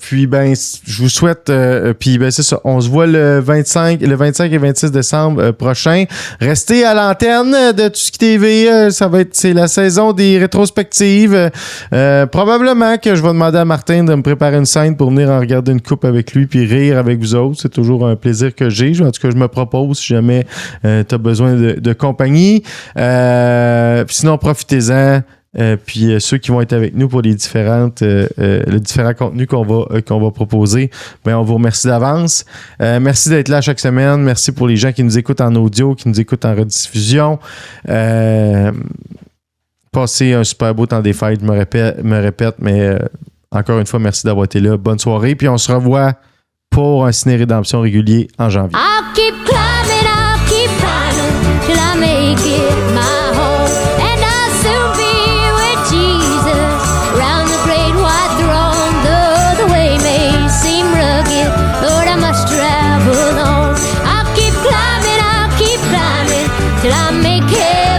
Puis ben je vous souhaite puis ben c'est ça, on se voit le 25 et 26 décembre prochain. Restez à l'antenne de Tout ce qui TV, c'est la saison des rétrospectives. Probablement que je vais demander à Martin de me préparer une scène pour venir en regarder une coupe avec lui puis rire avec vous autres. C'est toujours un plaisir que j'ai. En tout cas, je me propose si jamais t'as besoin de compagnie. Sinon, profitez-en. Puis ceux qui vont être avec nous pour les différents contenus qu'on va proposer, ben on vous remercie d'avance. Merci d'être là chaque semaine. Merci pour les gens qui nous écoutent en audio, qui nous écoutent en rediffusion. Passez un super beau temps des fêtes, je me répète, mais encore une fois, merci d'avoir été là. Bonne soirée, puis on se revoit pour un Ciné Rédemption régulier en janvier. I'll keep climbing till I make it my home. And I'll soon be with Jesus round the great white throne. Though the way may seem rugged, Lord, I must travel on. I'll keep climbing till I make it